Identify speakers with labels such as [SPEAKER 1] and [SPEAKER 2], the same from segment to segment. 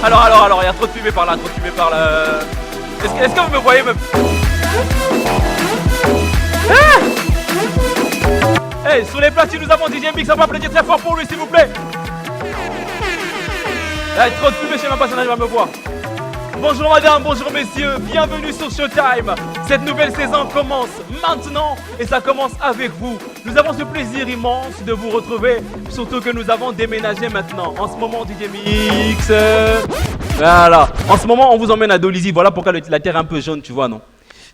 [SPEAKER 1] Alors, il y a trop de fumée par là, Est-ce que vous me voyez même? Hey, sur les platines, nous avons DJ Mix, on va applaudir très fort pour lui, s'il vous plaît. Il y a trop de fumée, je sais même pas si on arrive à me voir. Bonjour madame, bonjour messieurs, bienvenue sur Showtime. Cette nouvelle saison commence maintenant et ça commence avec vous. Nous avons ce plaisir immense de vous retrouver, surtout que nous avons déménagé maintenant. En ce moment, DJ Mix. Voilà. En ce moment, on vous emmène à Dolisie. Voilà pourquoi la terre est un peu jaune, tu vois, non?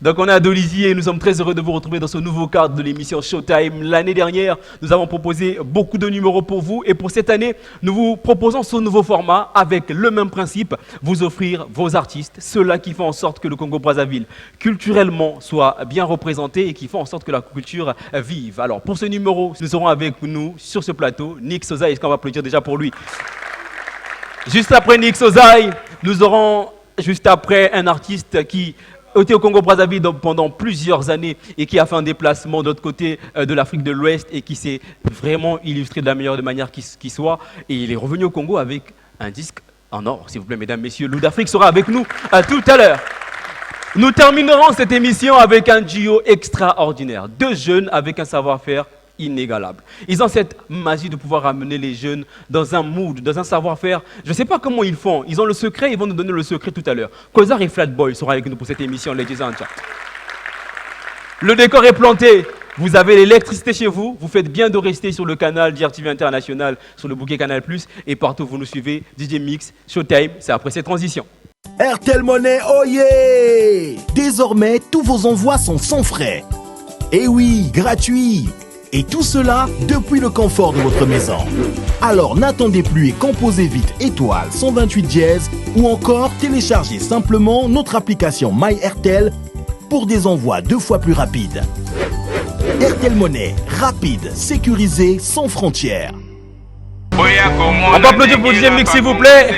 [SPEAKER 1] Donc on est à Dolisie et nous sommes très heureux de vous retrouver dans ce nouveau cadre de l'émission Showtime. L'année dernière, nous avons proposé beaucoup de numéros pour vous et pour cette année, nous vous proposons ce nouveau format avec le même principe, vous offrir vos artistes, ceux-là qui font en sorte que le Congo-Brazzaville culturellement soit bien représenté et qui font en sorte que la culture vive. Alors pour ce numéro, nous aurons avec nous sur ce plateau Nick Sozaï. Est-ce qu'on va applaudir déjà pour lui? Juste après Nick Sozaï, nous aurons juste après un artiste qui était au Congo-Brazzaville pendant plusieurs années et qui a fait un déplacement de l'autre côté de l'Afrique de l'Ouest et qui s'est vraiment illustré de la meilleure manière qui soit. Et il est revenu au Congo avec un disque en or, s'il vous plaît, mesdames, messieurs. Lou d'Afrique sera avec nous tout à l'heure. Nous terminerons cette émission avec un duo extraordinaire. Deux jeunes avec un savoir-faire inégalable. Ils ont cette magie de pouvoir amener les jeunes dans un mood, dans un savoir-faire. Je ne sais pas comment ils font. Ils ont le secret, ils vont nous donner le secret tout à l'heure. Kozar et Flatboy seront avec nous pour cette émission, ladies and gentlemen. Le décor est planté. Vous avez l'électricité chez vous. Vous faites bien de rester sur le canal d'RTV International, sur le bouquet Canal+, et partout vous nous suivez. DJ Mix, Showtime, c'est après cette transition.
[SPEAKER 2] RTL Money, oh yeah! Désormais, tous vos envois sont sans frais. Et oui, gratuit. Et tout cela depuis le confort de votre maison. Alors n'attendez plus et composez vite étoile 128 dièse ou encore téléchargez simplement notre application MyRTL pour des envois 2 fois plus rapides. RTL Money, rapide, sécurisé, sans frontières.
[SPEAKER 1] On peut applaudir pour DJ Mix, s'il vous plaît.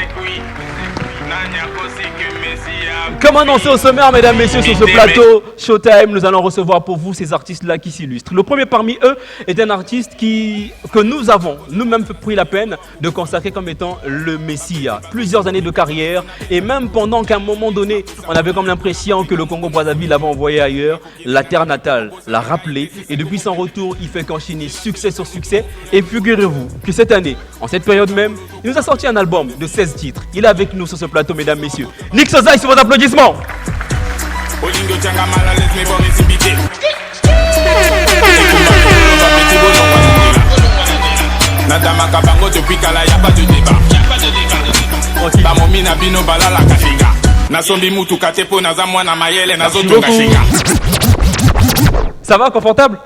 [SPEAKER 1] Comme annoncé au sommaire, mesdames, messieurs, sur ce plateau Showtime, nous allons recevoir pour vous ces artistes-là qui s'illustrent. Le premier parmi eux est un artiste que nous avons nous-mêmes pris la peine de consacrer comme étant le Messia. Plusieurs années de carrière et même pendant qu'à un moment donné, on avait comme l'impression que le Congo-Brazzaville l'avait envoyé ailleurs, la terre natale l'a rappelé et depuis son retour, il fait qu'enchaîner succès sur succès. Et figurez-vous que cette année, en cette période même, il nous a sorti un album de 16 titres. Il est avec nous sur ce plateau, mesdames, messieurs. Nick Sozaï, sur vos applaudissements. Ça va, confortable?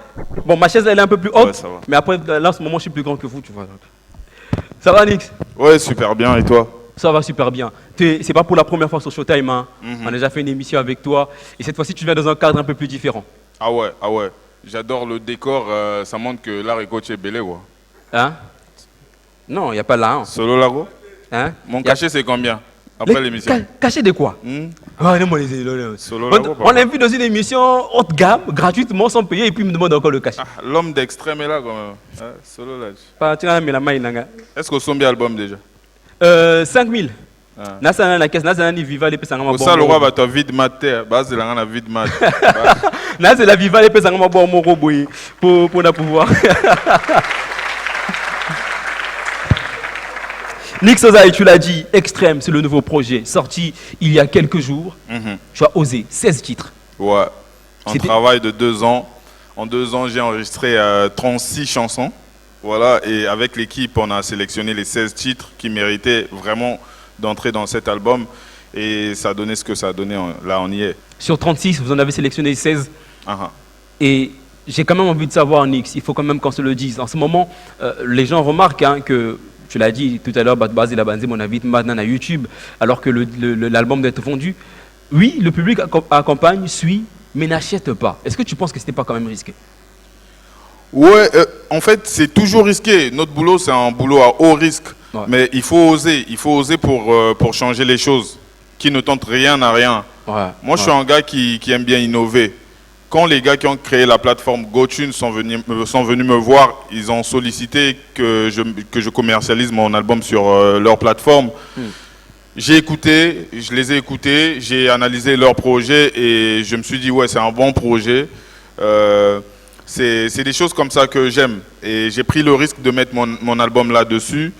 [SPEAKER 1] Bon, ma chaise elle est un peu plus haute, ouais, mais après là en ce moment je suis plus grand que vous, tu vois. Ça va, Nick?
[SPEAKER 3] Ouais, super bien, et toi?
[SPEAKER 1] Ça va super bien. C'est pas pour la première fois sur Showtime, hein. On a déjà fait une émission avec toi. Et cette fois-ci, tu viens dans un cadre un peu plus différent.
[SPEAKER 3] Ah ouais. J'adore le décor. Ça montre que l'art est coaché belé, quoi.
[SPEAKER 1] Hein? Non, il n'y a pas là. Hein.
[SPEAKER 3] Solo Lago?
[SPEAKER 1] Hein?
[SPEAKER 3] Mon cachet, c'est combien? Après l'émission.
[SPEAKER 1] Cachet de quoi? Ah, non,
[SPEAKER 3] Solo Lago,
[SPEAKER 1] on l'a vu dans une émission haute gamme, gratuitement, sans payer, et puis il me demande encore le cachet.
[SPEAKER 3] Ah, l'homme d'extrême est là, quand même. Solo
[SPEAKER 1] Lago.
[SPEAKER 3] Est-ce qu'on sommet album déjà?
[SPEAKER 1] 5000. Nasana na caisse, nasana ni viva les pesanga
[SPEAKER 3] mabo. Ça le roi va te vide mater, base la ngana vide mat.
[SPEAKER 1] Nasana la viva les pesanga mabo moko boy pour la pouvoir. Nick Sozaï, tu l'as dit, Extrême, c'est le nouveau projet sorti il y a quelques jours. Tu as osé 16 titres.
[SPEAKER 3] Ouais. Un travail de 2 ans. En 2 ans, j'ai enregistré 36 chansons. Voilà, et avec l'équipe, on a sélectionné les 16 titres qui méritaient vraiment d'entrer dans cet album. Et ça a donné ce que ça a donné, là on y est.
[SPEAKER 1] Sur 36, vous en avez sélectionné 16. Et j'ai quand même envie de savoir, Nix, il faut quand même qu'on se le dise. En ce moment, les gens remarquent que, tu l'as dit tout à l'heure, Badbaz et la Banzé, mon avis, maintenant à YouTube, alors que l'album doit être vendu. Oui, le public accompagne, suit, mais n'achète pas. Est-ce que tu penses que ce n'était pas quand même risqué?
[SPEAKER 3] Ouais, en fait, c'est toujours risqué. Notre boulot, c'est un boulot à haut risque. Ouais. Mais il faut oser pour changer les choses, qui ne tentent rien à rien. Ouais. Moi, je suis un gars qui aime bien innover. Quand les gars qui ont créé la plateforme GoTunes sont venus me voir, ils ont sollicité que je commercialise mon album sur leur plateforme. J'ai écouté, je les ai écoutés, j'ai analysé leur projet et je me suis dit, ouais, c'est un bon projet. C'est des choses comme ça que j'aime. Et j'ai pris le risque de mettre mon album là-dessus.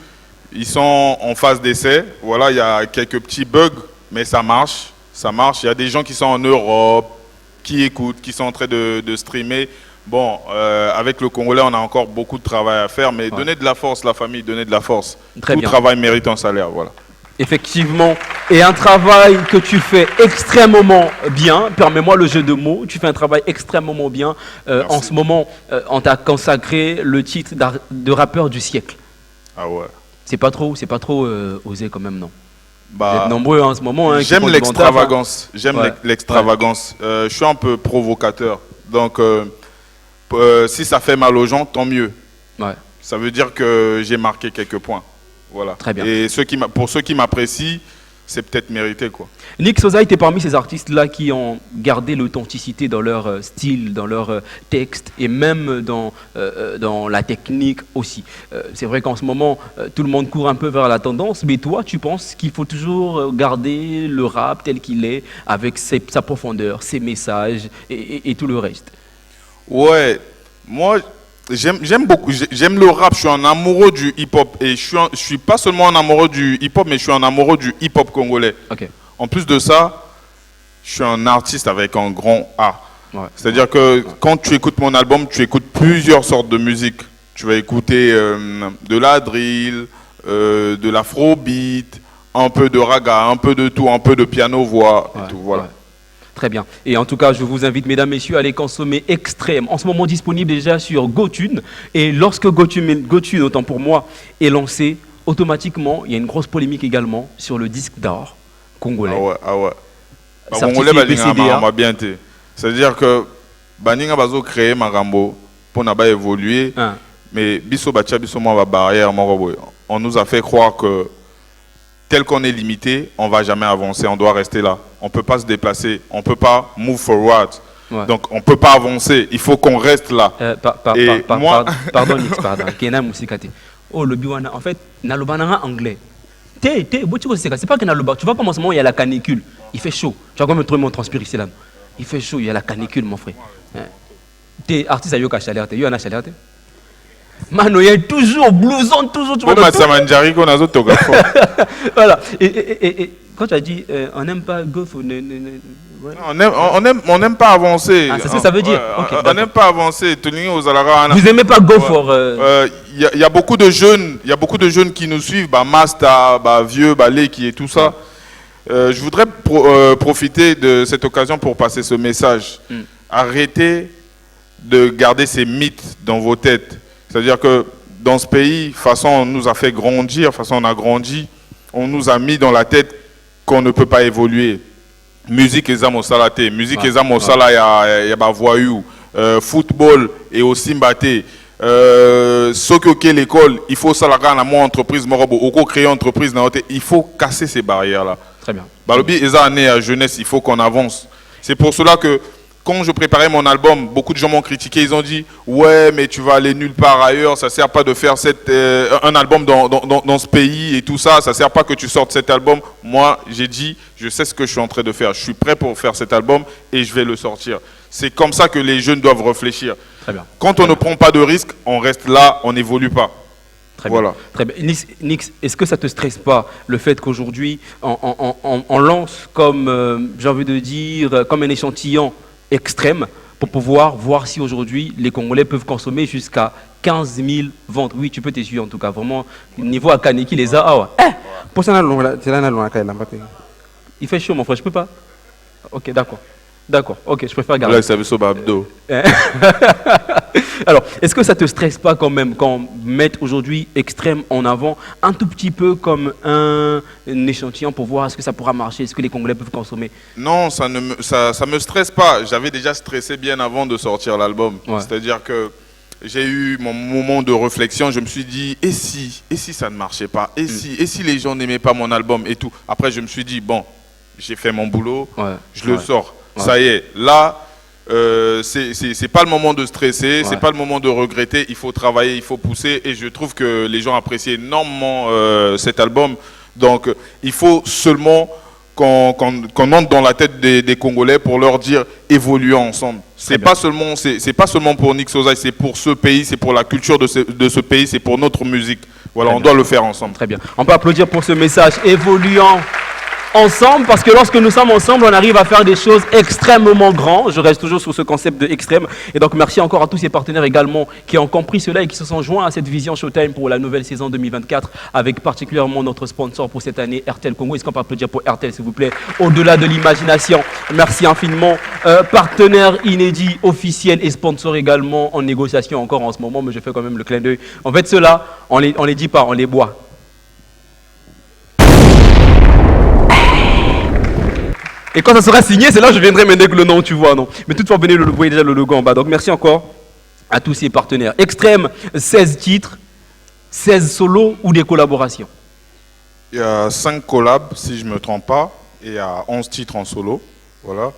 [SPEAKER 3] Ils sont en phase d'essai. Voilà, il y a quelques petits bugs, mais ça marche. Ça marche. Il y a des gens qui sont en Europe, qui écoutent, qui sont en train de streamer. Bon, avec le Congolais, on a encore beaucoup de travail à faire, mais donnez de la force, la famille, donnez de la force. Tout travail mérite un salaire, voilà.
[SPEAKER 1] Effectivement, et un travail que tu fais extrêmement bien, permets-moi le jeu de mots, tu fais un travail extrêmement bien. En ce moment, on t'a consacré le titre de rappeur du siècle.
[SPEAKER 3] Ah ouais.
[SPEAKER 1] C'est pas trop osé quand même, non?
[SPEAKER 3] Bah,
[SPEAKER 1] vous êtes nombreux en ce moment. Hein,
[SPEAKER 3] j'aime l'extravagance, l'extravagance. Je suis un peu provocateur, donc si ça fait mal aux gens, tant mieux. Ouais. Ça veut dire que j'ai marqué quelques points. Voilà. Très bien. Et pour ceux qui m'apprécient, c'est peut-être mérité, quoi.
[SPEAKER 1] Nick Sosa était parmi ces artistes-là qui ont gardé l'authenticité dans leur style, dans leur texte et même dans la technique aussi. C'est vrai qu'en ce moment, tout le monde court un peu vers la tendance, mais toi, tu penses qu'il faut toujours garder le rap tel qu'il est, avec sa profondeur, ses messages et tout le reste?
[SPEAKER 3] Ouais, moi... J'aime beaucoup, j'aime le rap, je suis un amoureux du hip-hop et je suis pas seulement un amoureux du hip-hop, mais je suis un amoureux du hip-hop congolais. Okay. En plus de ça, je suis un artiste avec un grand A. Ouais. C'est-à-dire que quand tu écoutes mon album, tu écoutes plusieurs sortes de musique. Tu vas écouter de la drill, de l'afrobeat, un peu de raga, un peu de tout, un peu de piano-voix et tout, voilà. Ouais.
[SPEAKER 1] Très bien. Et en tout cas, je vous invite, mesdames, messieurs, à aller consommer Extrême. En ce moment, disponible déjà sur GoTune. Et lorsque GoTune, autant pour moi, est lancé, automatiquement, il y a une grosse polémique également sur le disque d'or congolais.
[SPEAKER 3] Ah ouais, ah ouais. Congolais, m'a bien été. C'est-à-dire que Baninga Bazo créé Marambo pour n'a pas évoluer. Mais Bisso Bacha, Bisso Moi, barrière, on nous a fait croire que tel qu'on est limité, on ne va jamais avancer, on doit rester là. On ne peut pas se déplacer, on ne peut pas move forward. Ouais. Donc on ne peut pas avancer, il faut qu'on reste là.
[SPEAKER 1] Pardon, Nix, pardon. Oh, le biwana, en fait, nalobananga anglais. C'est pas que naloba. Tu vois comment en ce moment il y a la canicule. Il fait chaud. Tu vas quand même trouver mon transpire ici là. Il fait chaud, il y a la canicule, mon frère. T'es artiste à Yoka Chalerte, tu as Chalerte. Mano, il y a toujours blouson, toujours. Voilà. Et quand tu as dit, on n'aime pas go for...
[SPEAKER 3] On n'aime pas avancer.
[SPEAKER 1] Ah, c'est ça que ça veut dire. Okay,
[SPEAKER 3] on n'aime pas avancer.
[SPEAKER 1] Vous n'aimez pas go for...
[SPEAKER 3] Il y a beaucoup de jeunes qui nous suivent, Masta, Vieux, Leki et tout ça. Je voudrais profiter de cette occasion pour passer ce message. Arrêtez de garder ces mythes dans vos têtes. C'est-à-dire que dans ce pays, façon on nous a fait grandir, façon on a grandi, on nous a mis dans la tête qu'on ne peut pas évoluer. Musique et salate, musique et sala y a voyou, football et aussi mbaté. Ce que l'école, il faut ça la mon entreprise, mon créer entreprise, il faut casser ces barrières là.
[SPEAKER 1] Très bien.
[SPEAKER 3] Balobi et année à jeunesse, il faut qu'on avance. C'est pour cela que quand je préparais mon album, beaucoup de gens m'ont critiqué. Ils ont dit « Ouais, mais tu vas aller nulle part ailleurs. Ça ne sert pas de faire un album dans ce pays et tout ça. Ça ne sert pas que tu sortes cet album. » Moi, j'ai dit « Je sais ce que je suis en train de faire. Je suis prêt pour faire cet album et je vais le sortir. » C'est comme ça que les jeunes doivent réfléchir. Très bien. Quand on ne prend pas de risques, on reste là, on n'évolue pas.
[SPEAKER 1] Très bien. Voilà. Très bien. Nix, est-ce que ça ne te stresse pas le fait qu'aujourd'hui, on lance comme, j'ai envie de dire, comme un échantillon extrême pour pouvoir voir si aujourd'hui les Congolais peuvent consommer jusqu'à 15 000 ventes. Oui, tu peux t'essuyer en tout cas. Vraiment, niveau à Kaneki, les a. Ah ouais. Il fait chaud, mon frère, je peux pas. Ok, d'accord. D'accord, ok, je préfère garder.
[SPEAKER 3] Là, ça veut sauver Abdo.
[SPEAKER 1] Alors, est-ce que ça ne te stresse pas quand même quand on met aujourd'hui Extrême en avant un tout petit peu comme un échantillon pour voir est-ce que ça pourra marcher, est-ce que les Congolais peuvent consommer?
[SPEAKER 3] Non, ça me stresse pas. J'avais déjà stressé bien avant de sortir l'album. Ouais. C'est-à-dire que j'ai eu mon moment de réflexion, je me suis dit, et si ça ne marchait pas, et si les gens n'aimaient pas mon album et tout. Après, je me suis dit, bon, j'ai fait mon boulot, je le sors. Ouais. Ça y est, là, c'est pas le moment de stresser, c'est pas le moment de regretter, il faut travailler, il faut pousser et je trouve que les gens apprécient énormément cet album. Donc, il faut seulement qu'on entre dans la tête des Congolais pour leur dire évoluons ensemble. C'est pas seulement pour Nix Ozaï, c'est pour ce pays, c'est pour la culture de ce pays, c'est pour notre musique. Voilà, on doit le faire ensemble.
[SPEAKER 1] Très bien. On peut applaudir pour ce message évoluant ensemble, parce que lorsque nous sommes ensemble, on arrive à faire des choses extrêmement grandes. Je reste toujours sur ce concept de extrême. Et donc, merci encore à tous ces partenaires également qui ont compris cela et qui se sont joints à cette vision Showtime pour la nouvelle saison 2024, avec particulièrement notre sponsor pour cette année, RTL Congo. Est-ce qu'on peut applaudir pour RTL, s'il vous plaît, au-delà de l'imagination? Merci infiniment. Partenaire inédit, officiel et sponsor également en négociation encore en ce moment, mais je fais quand même le clin d'œil. En fait, ceux-là, on les dit pas, on les boit. Et quand ça sera signé, c'est là que je viendrai mener le nom, tu vois, non. Mais toutefois, venez, vous voyez déjà le logo en bas. Donc, merci encore à tous ces partenaires. Extrême, 16 titres, 16 solos ou des collaborations?
[SPEAKER 3] Il y a 5 collabs, si je ne me trompe pas, et il y a 11 titres en solo. Voilà.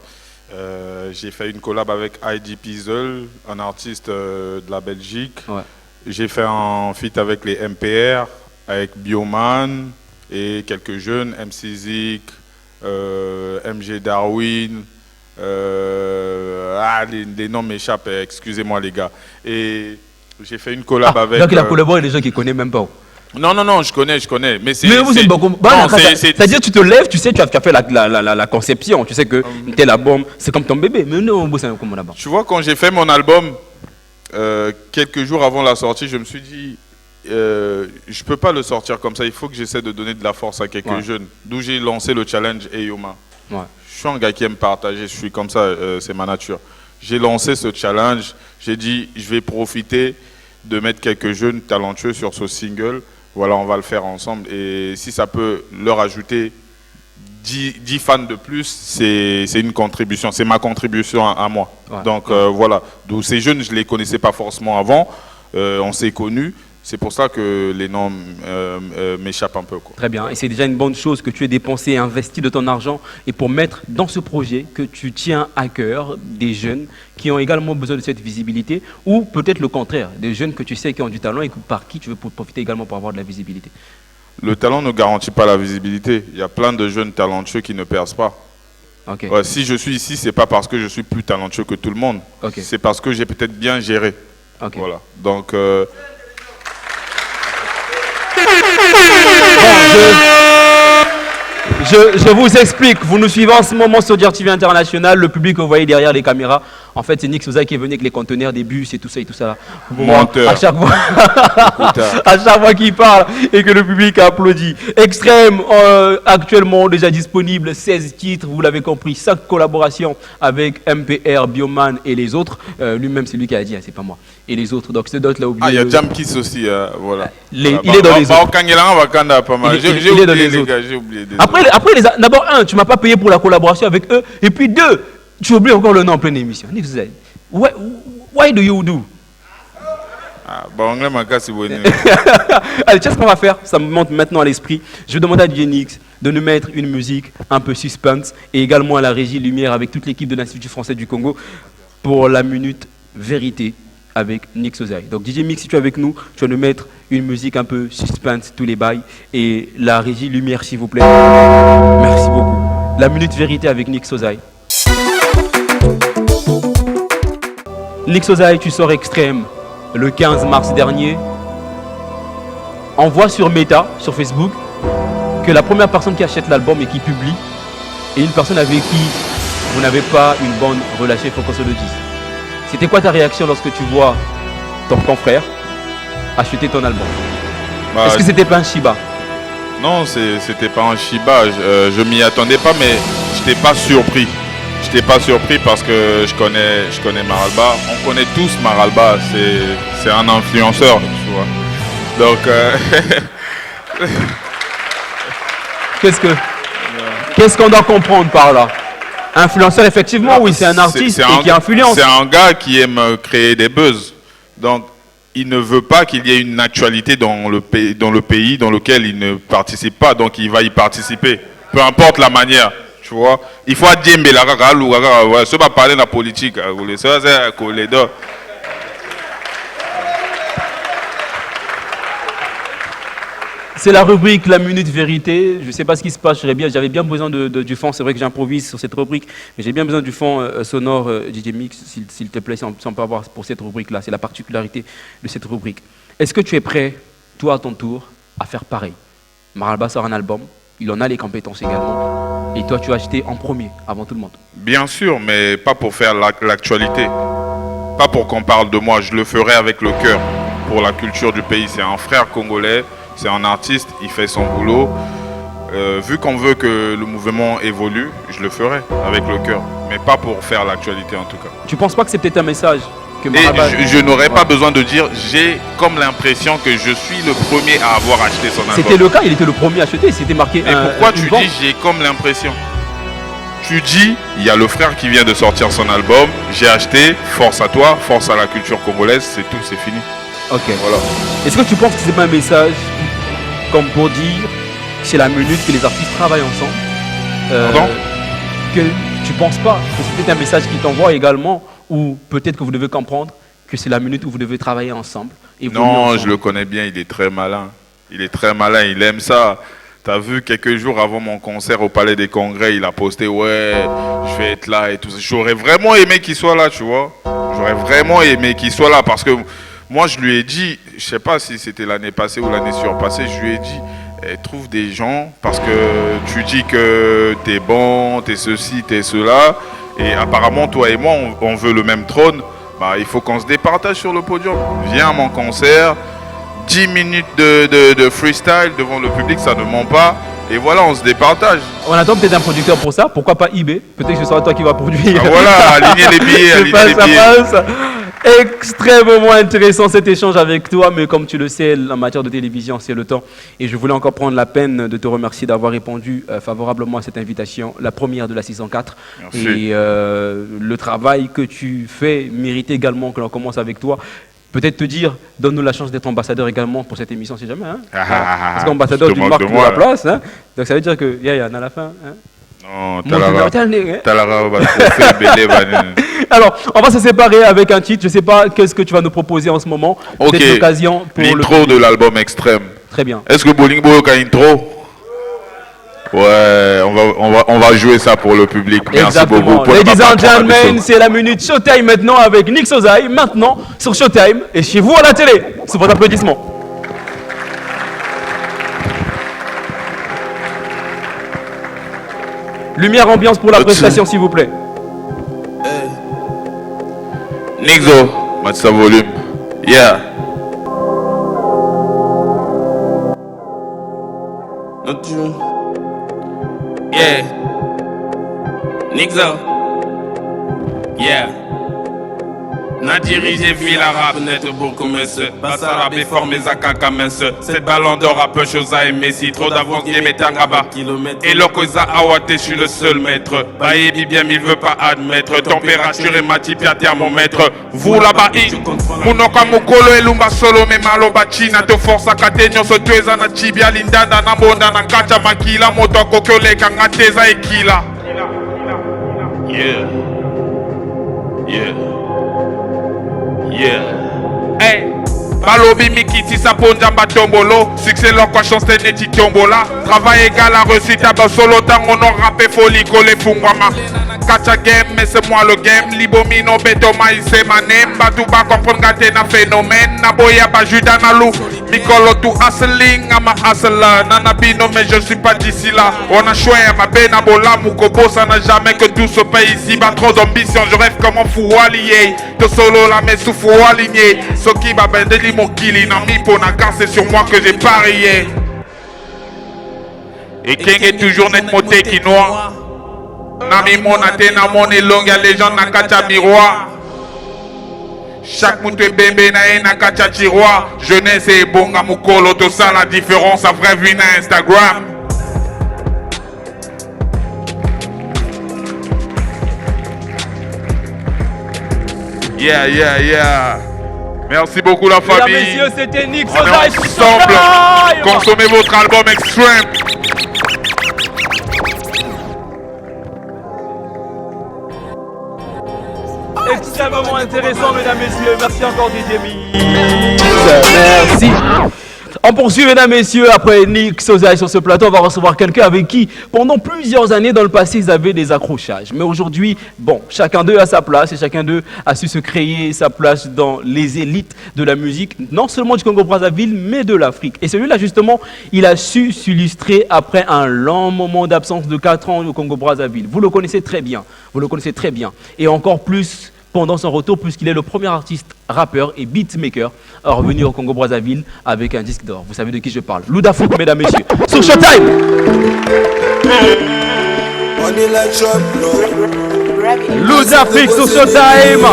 [SPEAKER 3] J'ai fait une collab avec Heidi Pizel, un artiste de la Belgique. Ouais. J'ai fait un feat avec les MPR, avec Bioman et quelques jeunes, MC Zik, MG Darwin, les noms m'échappent, excusez-moi les gars. Et j'ai fait une collab avec...
[SPEAKER 1] Donc il a collaboré avec des gens qu'il ne connaît même pas.
[SPEAKER 3] Non, je connais. Mais
[SPEAKER 1] vous êtes beaucoup. C'est-à-dire tu te lèves, tu sais, tu as fait la conception, tu sais que tel album, c'est comme ton bébé. Mais non, c'est comme mon album.
[SPEAKER 3] Tu vois, quand j'ai fait mon album, quelques jours avant la sortie, je me suis dit... je peux pas le sortir comme ça, il faut que j'essaie de donner de la force à quelques jeunes. D'où j'ai lancé le challenge Eyoma. Je suis un gars qui aime partager, je suis comme ça, c'est ma nature. J'ai lancé ce challenge, j'ai dit je vais profiter de mettre quelques jeunes talentueux sur ce single. Voilà, on va le faire ensemble. Et si ça peut leur ajouter 10 fans de plus, c'est une contribution, c'est ma contribution à moi. Donc voilà, d'où ces jeunes, je ne les connaissais pas forcément avant, on s'est connus. C'est pour ça que les noms m'échappent un peu. Quoi.
[SPEAKER 1] Très bien. Et c'est déjà une bonne chose que tu aies dépensé et investi de ton argent et pour mettre dans ce projet que tu tiens à cœur des jeunes qui ont également besoin de cette visibilité ou peut-être le contraire, des jeunes que tu sais qui ont du talent et par qui tu veux profiter également pour avoir de la visibilité.
[SPEAKER 3] Le talent ne garantit pas la visibilité. Il y a plein de jeunes talentueux qui ne percent pas.
[SPEAKER 1] Okay.
[SPEAKER 3] Si je suis ici, ce n'est pas parce que je suis plus talentueux que tout le monde. Okay. C'est parce que j'ai peut-être bien géré.
[SPEAKER 1] Okay.
[SPEAKER 3] Voilà. Donc...
[SPEAKER 1] Je vous explique, vous nous suivez en ce moment sur Dire TV International, le public que vous voyez derrière les caméras, en fait c'est Nix Ozaï qui est venu avec les conteneurs des bus et tout ça.
[SPEAKER 3] Menteur.
[SPEAKER 1] À chaque fois qu'il parle et que le public applaudit. Extrême, actuellement déjà disponible, 16 titres, vous l'avez compris, 5 collaborations avec MPR, Bioman et les autres. Lui-même c'est lui qui a dit, c'est pas moi. Et les autres, donc c'est d'autres là oubliés.
[SPEAKER 3] Ah, il y a Jamkiss aussi, voilà.
[SPEAKER 1] Il est dans les autres.
[SPEAKER 3] J'ai oublié les gars, j'ai oublié.
[SPEAKER 1] Après, d'abord, un, tu ne m'as pas payé pour la collaboration avec eux. Et puis deux, tu oublies encore le nom en pleine émission. Why do you do? Allez, tu sais ce qu'on va faire? Ça me monte maintenant à l'esprit. Je vais demander à DJ Nix de nous mettre une musique un peu suspense et également à la régie Lumière avec toute l'équipe de l'Institut français du Congo pour la minute vérité avec Nix Ozaï. Donc DJ Mix, si tu es avec nous, tu vas nous mettre une musique un peu suspense, tous les bails. Et la régie Lumière, s'il vous plaît. Merci beaucoup. La minute vérité avec Nix Ozaï. Nix Ozaï, tu sors Extrême le 15 mars dernier. On voit sur Meta, sur Facebook, que la première personne qui achète l'album et qui publie est une personne avec qui vous n'avez pas une bonne relation, il faut qu'on se le dise. C'était quoi ta réaction lorsque tu vois ton confrère acheter ton album? Est-ce que c'était pas un Shiba?
[SPEAKER 3] Non, c'était pas un Shiba. Je m'y attendais pas, mais je n'étais pas surpris. Je n'étais pas surpris parce que je connais Maralba. On connaît tous Maralba. C'est un influenceur, tu vois. Donc,
[SPEAKER 1] qu'est-ce qu'on doit comprendre par là? Influenceur, effectivement, oui, c'est un artiste et qui influence.
[SPEAKER 3] C'est un gars qui aime créer des buzz. Donc, il ne veut pas qu'il y ait une actualité dans le pays dans lequel il ne participe pas. Donc, il va y participer. Peu importe la manière, tu vois. Il faut dire, mais la ce va parler de la politique.
[SPEAKER 1] C'est la rubrique La Minute Vérité. Je ne sais pas ce qui se passe, j'avais bien besoin du fond. C'est vrai que j'improvise sur cette rubrique, mais j'ai bien besoin du fond sonore DJ Mix, s'il te plaît, si on peut avoir pour cette rubrique-là. C'est la particularité de cette rubrique. Est-ce que tu es prêt, toi à ton tour, à faire pareil? Maralba sort un album, il en a les compétences également. Et toi, tu as acheté en premier, avant tout le monde.
[SPEAKER 3] Bien sûr, mais pas pour faire l'actualité. Pas pour qu'on parle de moi, je le ferai avec le cœur. Pour la culture du pays, c'est un frère congolais, c'est un artiste, il fait son boulot. Vu qu'on veut que le mouvement évolue, je le ferai avec le cœur. Mais pas pour faire l'actualité en tout cas.
[SPEAKER 1] Tu penses pas que c'est peut-être un message que
[SPEAKER 3] Et je n'aurais pas besoin de dire, j'ai comme l'impression que je suis le premier à avoir acheté son album.
[SPEAKER 1] C'était le cas, il était le premier à acheter, c'était marqué.
[SPEAKER 3] Et pourquoi tu dis j'ai comme l'impression? Tu dis, il y a le frère qui vient de sortir son album, j'ai acheté, force à toi, force à la culture congolaise, c'est tout, c'est fini.
[SPEAKER 1] Ok.
[SPEAKER 3] Voilà.
[SPEAKER 1] Est-ce que tu penses que c'est pas un message comme pour dire c'est la minute que les artistes travaillent ensemble?
[SPEAKER 3] Pardon?
[SPEAKER 1] Que tu penses pas que c'est peut-être un message qui t'envoie également, ou peut-être que vous devez comprendre que c'est la minute où vous devez travailler ensemble?
[SPEAKER 3] Non, je le connais bien, il est très malin. Il est très malin, il aime ça. T'as vu, quelques jours avant mon concert au Palais des Congrès, il a posté « Ouais, je vais être là et tout ça ». J'aurais vraiment aimé qu'il soit là, tu vois. J'aurais vraiment aimé qu'il soit là parce que moi, je lui ai dit, je sais pas si c'était l'année passée ou l'année surpassée, je lui ai dit trouve des gens parce que tu dis que t'es bon, t'es ceci, t'es cela. Et apparemment, toi et moi, on veut le même trône. Bah, il faut qu'on se départage sur le podium. Viens à mon concert. 10 minutes de freestyle devant le public, ça ne ment pas. Et voilà, on se départage.
[SPEAKER 1] On attend peut-être un producteur pour ça. Pourquoi pas eBay? Peut-être que ce sera toi qui va produire.
[SPEAKER 3] Ah voilà, aligner les billets, aligner les billets.
[SPEAKER 1] Passe. Extrêmement intéressant cet échange avec toi, mais comme tu le sais, en matière de télévision, c'est le temps. Et je voulais encore prendre la peine de te remercier d'avoir répondu favorablement à cette invitation, la première de la saison 4.
[SPEAKER 3] Merci.
[SPEAKER 1] Et le travail que tu fais mérite également que l'on commence avec toi. Peut-être te dire, donne-nous la chance d'être ambassadeur également pour cette émission, si jamais. Hein. Parce qu'ambassadeur d'une marque de la place. Hein. Donc ça veut dire que, on a la fin. Hein.
[SPEAKER 3] Non,
[SPEAKER 1] alors, on va se séparer avec un titre. Je ne sais pas qu'est-ce que tu vas nous proposer en ce moment.
[SPEAKER 3] Ok,
[SPEAKER 1] peut-être l'occasion pour
[SPEAKER 3] l'intro de l'album Extrême.
[SPEAKER 1] Très bien.
[SPEAKER 3] Est-ce que Bowling Boy a une intro? Ouais, on va jouer ça pour le public. Merci beaucoup.
[SPEAKER 1] Ladies and gentlemen, c'est la minute Showtime maintenant avec Nick Sozai. Maintenant sur Showtime et chez vous à la télé. Sous votre applaudissement. Lumière ambiance pour la prestation, s'il vous plaît.
[SPEAKER 3] Nixo, Matsa volume. Yeah.
[SPEAKER 4] Not you. Yeah. Nixo. Yeah. Na dirigé ville arabe net beaucoup mince. Bassarabe formé Zakaka mince. Cette ballon d'or a peu chose à aimer. Si trop d'avance game est un rabat. Et l'okoza awate, je suis le seul maître. Baye bien il veut pas admettre. Température et matipia thermomètre. Vous là-bas, Munoka mukolo et lumba solo me malo bachina. Te force à katenyo so tueza na chibia linda na mbonda na kacha makila. Moto kokole kangateza ekila. Yeah. Yeah. Yeah. Hey. Balobi Mikiti Saponja Batombolo. Succès leur quoi chance neti tombola. Travail égal à réussite à solo tango non rappé folie collé fungwama. Kacha game mais c'est moi le game. Libomino betoma c'est ma name. Batouba comprendre gâté na phénomène. Naboya bajuda na lou. Mikolo tout hustling ama hustler. Nanabino mais je suis pas d'ici là. On a choisi ma bena bola mukobo. Ça n'a jamais que tout se paye ici. Bah trop d'ambition. Je rêve comme un fou allié. De solo la mais sous fou aligné. Ce qui va bender mon kili n'a mis pour na car c'est sur moi que j'ai parié. Et King est toujours net moté qui noir. Nami mon atena mon longue y'a les gens na kacha miroir. Chaque moutou bébé na kacha tiroir. Jeunesse et bonga mukolo tout ça la différence à vrai vu na Instagram. Yeah, yeah, yeah. Merci beaucoup la famille.
[SPEAKER 1] Mesdames, messieurs, c'était Nick
[SPEAKER 3] On est
[SPEAKER 1] Sozai.
[SPEAKER 3] ensemble. Consommez votre album Extreme.
[SPEAKER 1] Extrêmement intéressant, mesdames, messieurs. Merci encore, DJ Mix. Merci. On poursuit, mesdames, messieurs, après Nick Sozai sur ce plateau, on va recevoir quelqu'un avec qui, pendant plusieurs années dans le passé, ils avaient des accrochages. Mais aujourd'hui, bon, chacun d'eux a sa place et chacun d'eux a su se créer sa place dans les élites de la musique, non seulement du Congo-Brazzaville, mais de l'Afrique. Et celui-là, justement, il a su s'illustrer après un long moment d'absence de 4 ans au Congo-Brazzaville. Vous le connaissez très bien, Et encore plus pendant son retour, puisqu'il est le premier artiste rappeur et beatmaker à revenir au Congo-Brazzaville avec un disque d'or. Vous savez de qui je parle. Ludafoot, mesdames, messieurs. Sur Showtime. Ludafoot sur Showtime.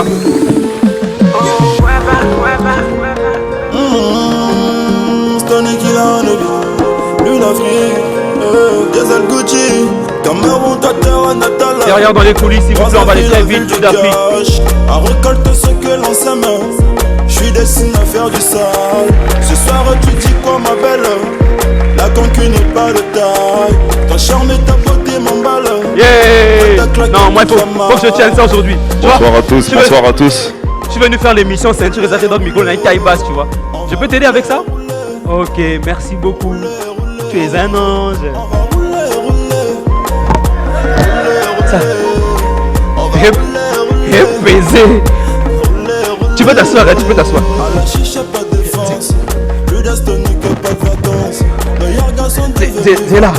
[SPEAKER 1] Derrière dans les coulisses, s'il vous plaît, on va aller très vite, Ludafoot.
[SPEAKER 5] On récolte ce que l'on sème. Je suis destiné à faire du sale. Ce soir tu dis quoi ma belle? La concu n'est pas de taille. Ta charme et ta beauté m'emballent.
[SPEAKER 1] Yeah. Non, moi il faut que je tienne ça aujourd'hui.
[SPEAKER 6] Bonsoir à tous, bonsoir à tous.
[SPEAKER 1] Je suis venu faire l'émission ceinture et dans le micro, on a une taille basse, tu vois. Je peux t'aider avec ça? Ok, merci beaucoup. Tu es un ange. Ça. Baiser. Tu peux t'asseoir, tu peux t'asseoir. C'est là.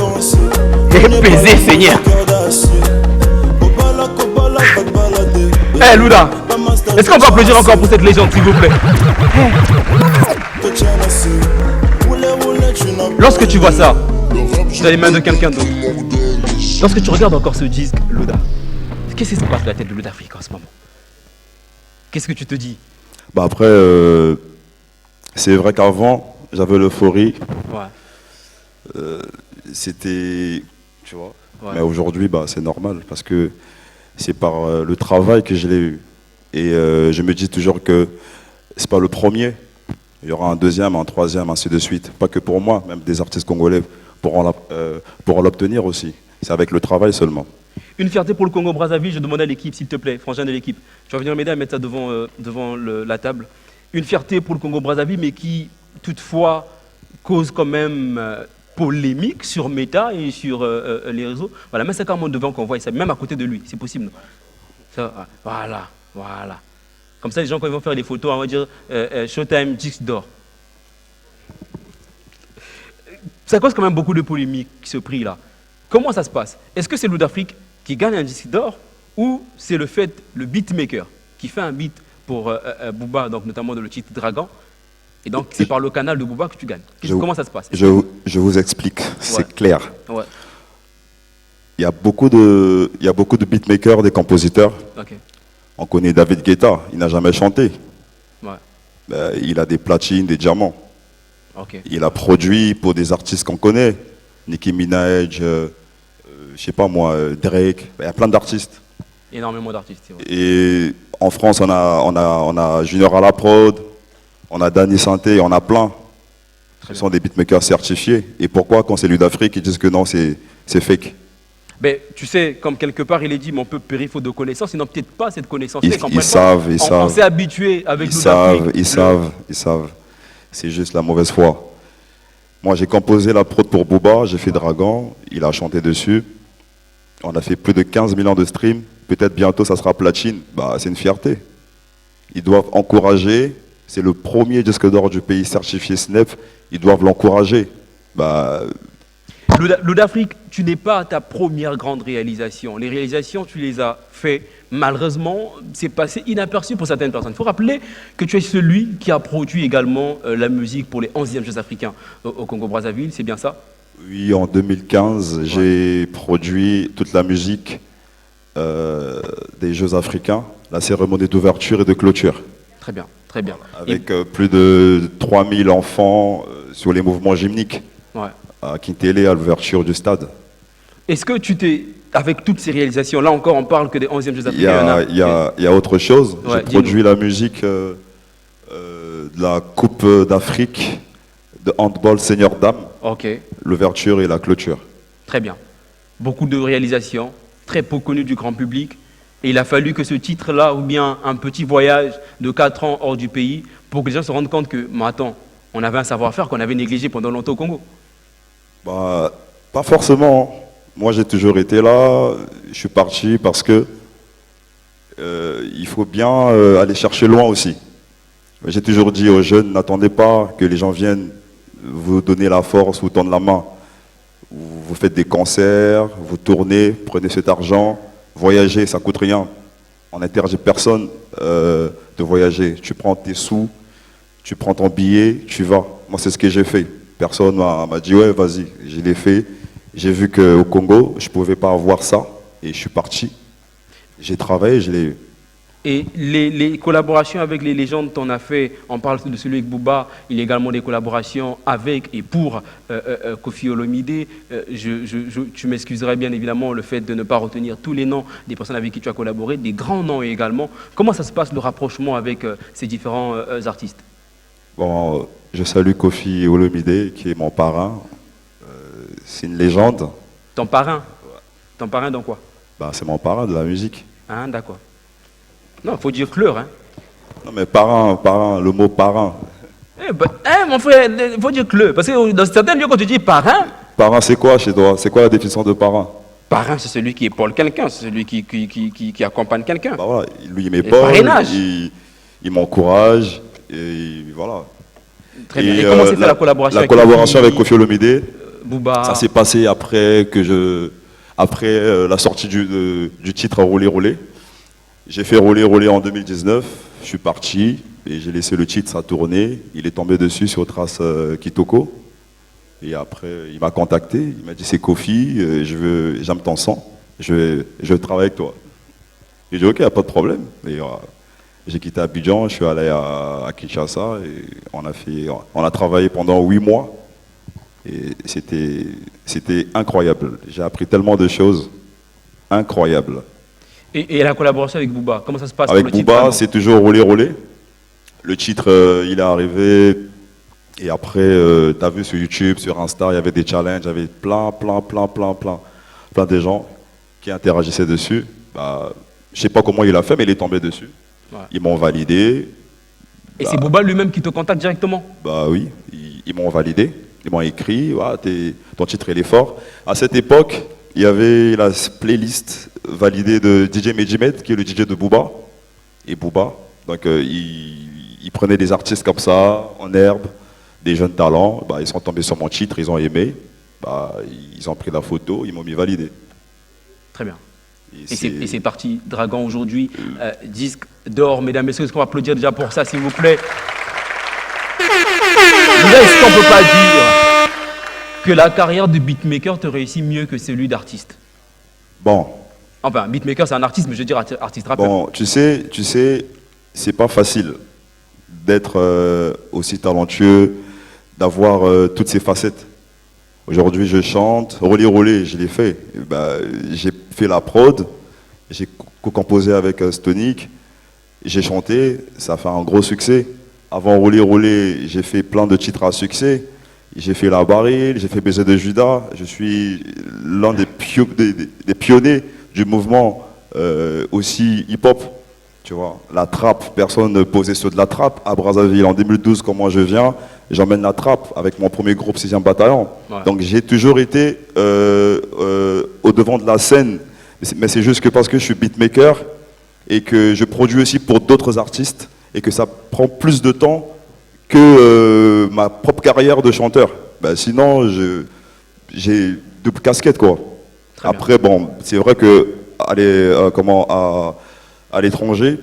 [SPEAKER 1] Baiser, Seigneur. Eh Luda, est-ce qu'on peut applaudir encore pour cette légende, s'il vous plaît? Lorsque tu vois ça, dans les mains de quelqu'un d'autre, lorsque tu regardes encore ce disque, Luda, qu'est-ce qui se passe dans la tête de Ludafoot en ce moment? Qu'est-ce que tu te dis?
[SPEAKER 6] Bah après, c'est vrai qu'avant, j'avais l'euphorie.
[SPEAKER 1] Ouais.
[SPEAKER 6] C'était, tu vois.
[SPEAKER 1] Ouais.
[SPEAKER 6] Mais aujourd'hui, bah, c'est normal parce que c'est par le travail que je l'ai eu. Et je me dis toujours que c'est pas le premier. Il y aura un deuxième, un troisième, ainsi de suite. Pas que pour moi, même des artistes congolais pourront l'obtenir aussi. C'est avec le travail seulement.
[SPEAKER 1] Une fierté pour le Congo-Brazzaville, je demandais à l'équipe, s'il te plaît, frangin de l'équipe. Tu vas venir m'aider à mettre ça devant la table. Une fierté pour le Congo-Brazzaville, mais qui, toutefois, cause quand même polémique sur Meta et sur les réseaux. Voilà, mais c'est quand même devant qu'on voit ça, même à côté de lui, c'est possible. Non? Ça, voilà. Comme ça, les gens, quand ils vont faire des photos, on va dire Showtime disque d'or. Ça cause quand même beaucoup de polémiques, ce prix-là. Comment ça se passe? Est-ce que c'est Ludafoot qui gagne un disque d'or ou c'est le beatmaker qui fait un beat pour Booba, donc notamment de le titre Dragon, et donc c'est par le canal de Booba que tu gagnes? Comment ça se passe?
[SPEAKER 6] Je vous explique, c'est clair.
[SPEAKER 1] Ouais.
[SPEAKER 6] Il y a beaucoup de beatmakers, des compositeurs.
[SPEAKER 1] Okay.
[SPEAKER 6] On connaît David Guetta, il n'a jamais chanté.
[SPEAKER 1] Ouais.
[SPEAKER 6] Il a des platines, des diamants.
[SPEAKER 1] Okay.
[SPEAKER 6] Il a produit pour des artistes qu'on connaît. Nicki Minaj, je sais pas moi, Drake, il y a plein d'artistes.
[SPEAKER 1] Énormément d'artistes. Ouais.
[SPEAKER 6] Et en France, on a Junior à la prod, on a Danny Santé, on a plein. Ce sont des beatmakers certifiés. Et pourquoi, quand c'est Ludafoot, ils disent que non, c'est fake?
[SPEAKER 1] Ben, tu sais, comme quelque part, il est dit, mais on peut périr faute de connaissances, ils n'ont peut-être pas cette connaissance.
[SPEAKER 6] Ils savent.
[SPEAKER 1] On s'est habitué avec Ludafoot.
[SPEAKER 6] Ils savent. C'est juste la mauvaise foi. Moi, j'ai composé la prod pour Booba, j'ai fait Dragon, il a chanté dessus. On a fait plus de 15 millions de streams. Peut-être bientôt, ça sera platine. Bah, c'est une fierté. Ils doivent encourager. C'est le premier disque d'or du pays certifié SNEP. Ils doivent l'encourager. Bah...
[SPEAKER 1] Ludafoot, tu n'es pas à ta première grande réalisation. Les réalisations, tu les as fait. Malheureusement, c'est passé inaperçu pour certaines personnes. Il faut rappeler que tu es celui qui a produit également la musique pour les 11e Jeux africains au Congo-Brazzaville, c'est bien ça?
[SPEAKER 6] Oui, en 2015, j'ai produit toute la musique des Jeux africains, la cérémonie d'ouverture et de clôture.
[SPEAKER 1] Très bien.
[SPEAKER 6] Avec plus de 3000 enfants sur les mouvements gymniques. Ouais. À Kintélé, à l'ouverture du stade.
[SPEAKER 1] Est-ce que tu t'es, avec toutes ces réalisations, là encore on parle que des 11e Jeux africains?
[SPEAKER 6] Il y a autre chose. J'ai produit la musique de la Coupe d'Afrique de handball senior dame.
[SPEAKER 1] Ok.
[SPEAKER 6] L'ouverture et la clôture.
[SPEAKER 1] Très bien. Beaucoup de réalisations, très peu connues du grand public. Et il a fallu que ce titre-là, ou bien un petit voyage de 4 ans hors du pays, pour que les gens se rendent compte que, mais attends, on avait un savoir-faire qu'on avait négligé pendant longtemps au Congo.
[SPEAKER 6] Bah, pas forcément. Moi, j'ai toujours été là. Je suis parti parce que il faut bien aller chercher loin aussi. J'ai toujours dit aux jeunes, n'attendez pas que les gens viennent vous donner la force, vous tendre la main. Vous faites des concerts, vous tournez, prenez cet argent, voyagez, ça coûte rien. On n'interdit personne de voyager. Tu prends tes sous, tu prends ton billet, tu vas. Moi, c'est ce que j'ai fait. Personne m'a dit, ouais, vas-y, je l'ai fait. J'ai vu qu'au Congo, je ne pouvais pas avoir ça et je suis parti. J'ai travaillé, je l'ai eu.
[SPEAKER 1] Et les collaborations avec les légendes qu'on a fait, on parle de celui avec Booba, il y a également des collaborations avec et pour Koffi Olomide. Tu m'excuserais bien évidemment le fait de ne pas retenir tous les noms des personnes avec qui tu as collaboré, des grands noms également. Comment ça se passe le rapprochement avec ces différents artistes?
[SPEAKER 6] Bon, je salue Koffi Olomide qui est mon parrain. C'est une légende.
[SPEAKER 1] Ton parrain? Ton parrain dans quoi?
[SPEAKER 6] Bah, c'est mon parrain de la musique.
[SPEAKER 1] Ah, d'accord. Non, il faut dire fleur, hein.
[SPEAKER 6] Non, mais parrain, le mot parrain.
[SPEAKER 1] Mon frère, il faut dire cleu. Parce que dans certains lieux, quand tu dis parrain...
[SPEAKER 6] Parrain, c'est quoi chez toi? C'est quoi la définition de parrain?
[SPEAKER 1] Parrain, c'est celui qui épaule quelqu'un, c'est celui qui accompagne quelqu'un.
[SPEAKER 6] Bah voilà, lui, il m'épaule, il m'encourage, et voilà.
[SPEAKER 1] Très bien. Et comment s'est fait la collaboration
[SPEAKER 6] avec collaboration avec Koffi Olomide,
[SPEAKER 1] Booba?
[SPEAKER 6] Ça s'est passé après la sortie du titre Rouler, rouler. J'ai fait Rouler, rouler en 2019. Je suis parti et j'ai laissé le titre, ça tourner. Il est tombé dessus sur Trace Kitoko. Et après, il m'a contacté. Il m'a dit, c'est Koffi, j'aime ton son. Je veux travailler avec toi. J'ai dit, ok, pas de problème. Et j'ai quitté Abidjan, je suis allé à Kinshasa et on a travaillé pendant 8 mois. Et c'était incroyable. J'ai appris tellement de choses incroyables.
[SPEAKER 1] Et la collaboration avec Booba, comment ça se passe?
[SPEAKER 6] Avec Booba, c'est toujours Rouler, rouler. Le titre, il est arrivé. Et après, tu as vu sur YouTube, sur Insta, il y avait des challenges, il y avait plein de gens qui interagissaient dessus. Bah, je ne sais pas comment il a fait, mais il est tombé dessus. Ouais. Ils m'ont validé.
[SPEAKER 1] Et c'est Booba lui-même qui te contacte directement?
[SPEAKER 6] Bah oui, ils m'ont validé. Ils m'ont écrit, ton titre il est fort. À cette époque, il y avait la playlist validée de DJ Mejimed, qui est le DJ de Booba. Et Booba, donc il prenait des artistes comme ça, en herbe, des jeunes talents. Bah, ils sont tombés sur mon titre, ils ont aimé. Bah, ils ont pris la photo, ils m'ont mis validé.
[SPEAKER 1] Très bien. Et c'est parti, Dragon, aujourd'hui, disque d'or, mesdames et messieurs. Est-ce qu'on va applaudir déjà pour ça, s'il vous plaît? Déjà, est-ce qu'on ne peut pas dire que la carrière de beatmaker te réussit mieux que celui d'artiste?
[SPEAKER 6] Bon.
[SPEAKER 1] Enfin, beatmaker, c'est un artiste, mais je veux dire artiste rappeur.
[SPEAKER 6] Bon, tu sais, c'est pas facile d'être aussi talentueux, d'avoir toutes ces facettes. Aujourd'hui, je chante. Rouler, rouler, je l'ai fait. Bah, j'ai fait la prod, j'ai co-composé avec Stonic, j'ai chanté, ça a fait un gros succès. Avant Rouler, rouler, j'ai fait plein de titres à succès. J'ai fait La Baril, j'ai fait Baiser de Judas. Je suis l'un des pionniers du mouvement aussi hip-hop. Tu vois, la trappe, personne ne posait sur de la trappe. À Brazzaville, en 2012, comme moi je viens, j'emmène la trappe avec mon premier groupe 6e bataillon. Ouais. Donc j'ai toujours été au devant de la scène. Mais c'est juste que parce que je suis beatmaker et que je produis aussi pour d'autres artistes et que ça prend plus de temps que ma propre carrière de chanteur. Ben, sinon, j'ai double casquette, quoi. Très Après, bien. Bon, c'est vrai que à l'étranger,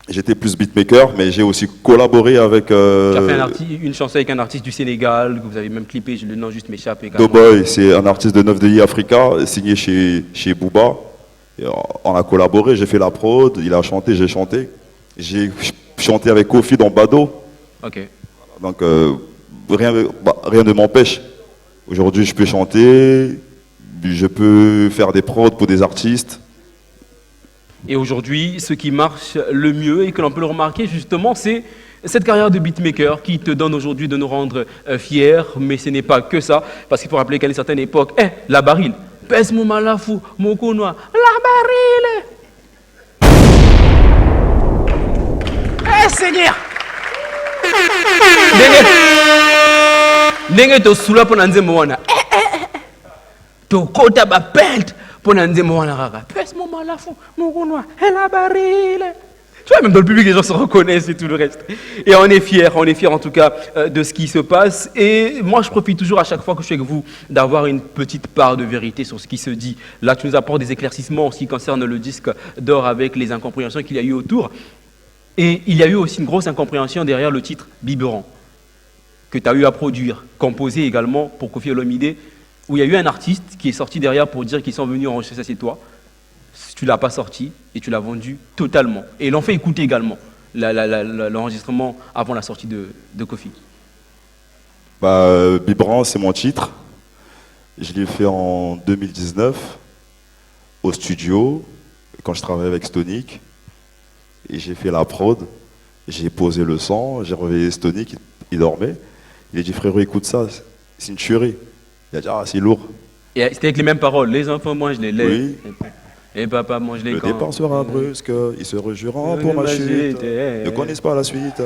[SPEAKER 6] j'étais plus beatmaker, mais j'ai aussi collaboré avec... Tu
[SPEAKER 1] as fait une chanson avec un artiste du Sénégal, que vous avez même clippé, le nom juste m'échappe également.
[SPEAKER 6] Doughboy, c'est un artiste de 9DI Africa, signé chez Booba. Et on a collaboré, j'ai fait la prod, il a chanté, j'ai chanté. J'ai chanté avec Koffi dans Bado.
[SPEAKER 1] Ok.
[SPEAKER 6] Donc rien ne m'empêche. Aujourd'hui, je peux chanter, je peux faire des prods pour des artistes.
[SPEAKER 1] Et aujourd'hui, ce qui marche le mieux et que l'on peut le remarquer justement, c'est cette carrière de beatmaker qui te donne aujourd'hui de nous rendre fiers. Mais ce n'est pas que ça, parce qu'il faut rappeler qu'à une certaine époque, La Baril, pèse mon malafou, mon connois, La Baril. Seigneur! ndenge tosula mpo na nzembo wana tokota bapente mpo na nzembo wana kaka pese mo malafu mokunwa elabarile. Tu vois, même dans le public, les gens se reconnaissent et tout le reste. Et on est fiers en tout cas de ce qui se passe. Et moi, je profite toujours à chaque fois que je suis avec vous d'avoir une petite part de vérité sur ce qui se dit. Là, tu nous apportes des éclaircissements en ce qui concerne le disque d'or avec les incompréhensions qu'il y a eu autour. Et il y a eu aussi une grosse incompréhension derrière le titre Biberon, que tu as eu à produire, composé également pour Koffi Olomide, où il y a eu un artiste qui est sorti derrière pour dire qu'ils sont venus enregistrer ça, c'est toi. Tu ne l'as pas sorti et tu l'as vendu totalement. Et ils l'ont fait écouter également, l'enregistrement avant la sortie de Koffi.
[SPEAKER 6] Biberon, c'est mon titre. Je l'ai fait en 2019 au studio, quand je travaillais avec Stonic. Et j'ai fait la prod, j'ai posé le son, j'ai réveillé Stonic, il dormait. Il a dit frérot, écoute ça, c'est une tuerie. Il a dit ah, c'est lourd.
[SPEAKER 1] Et c'était avec les mêmes paroles, les enfants mangent les laits.
[SPEAKER 6] Oui.
[SPEAKER 1] Et papa mange les
[SPEAKER 6] Le
[SPEAKER 1] camps.
[SPEAKER 6] départ sera brusque, ils se rejureront pour ma chute. Ne connaissent pas la suite,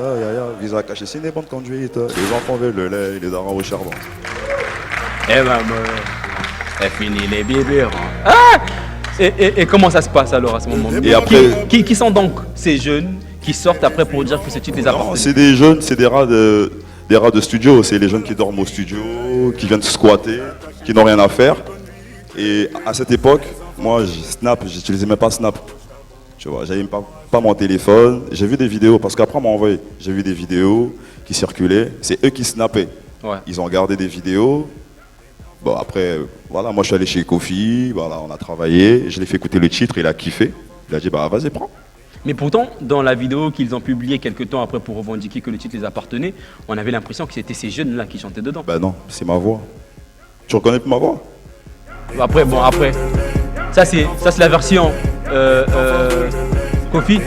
[SPEAKER 6] visa caché, c'est des bonnes conduites. Les enfants veulent le lait, les darons au charbon.
[SPEAKER 1] Eh ben, c'est fini les biberons. Ah et comment ça se passe alors à ce moment?
[SPEAKER 6] Et après,
[SPEAKER 1] qui sont donc ces jeunes qui sortent après pour dire que ce titre les appartient?
[SPEAKER 6] Non, c'est des jeunes, c'est des rats de studio. C'est les jeunes qui dorment au studio, qui viennent squatter, qui n'ont rien à faire. Et à cette époque, moi, Snap, j'utilisais même pas Snap. Tu vois, j'avais même pas mon téléphone. J'ai vu des vidéos, parce qu'après on m'a envoyé. J'ai vu des vidéos qui circulaient. C'est eux qui snappaient.
[SPEAKER 1] Ouais.
[SPEAKER 6] Ils ont gardé des vidéos. Bon, après, voilà, moi je suis allé chez Koffi, voilà, on a travaillé. Je l'ai fait écouter le titre, il a kiffé. Il a dit, bah vas-y, prends.
[SPEAKER 1] Mais pourtant, dans la vidéo qu'ils ont publiée quelques temps après pour revendiquer que le titre les appartenait, on avait l'impression que c'était ces jeunes-là qui chantaient dedans.
[SPEAKER 6] Bah non, c'est ma voix. Tu reconnais ma voix?
[SPEAKER 1] Après. Ça c'est la version Koffi.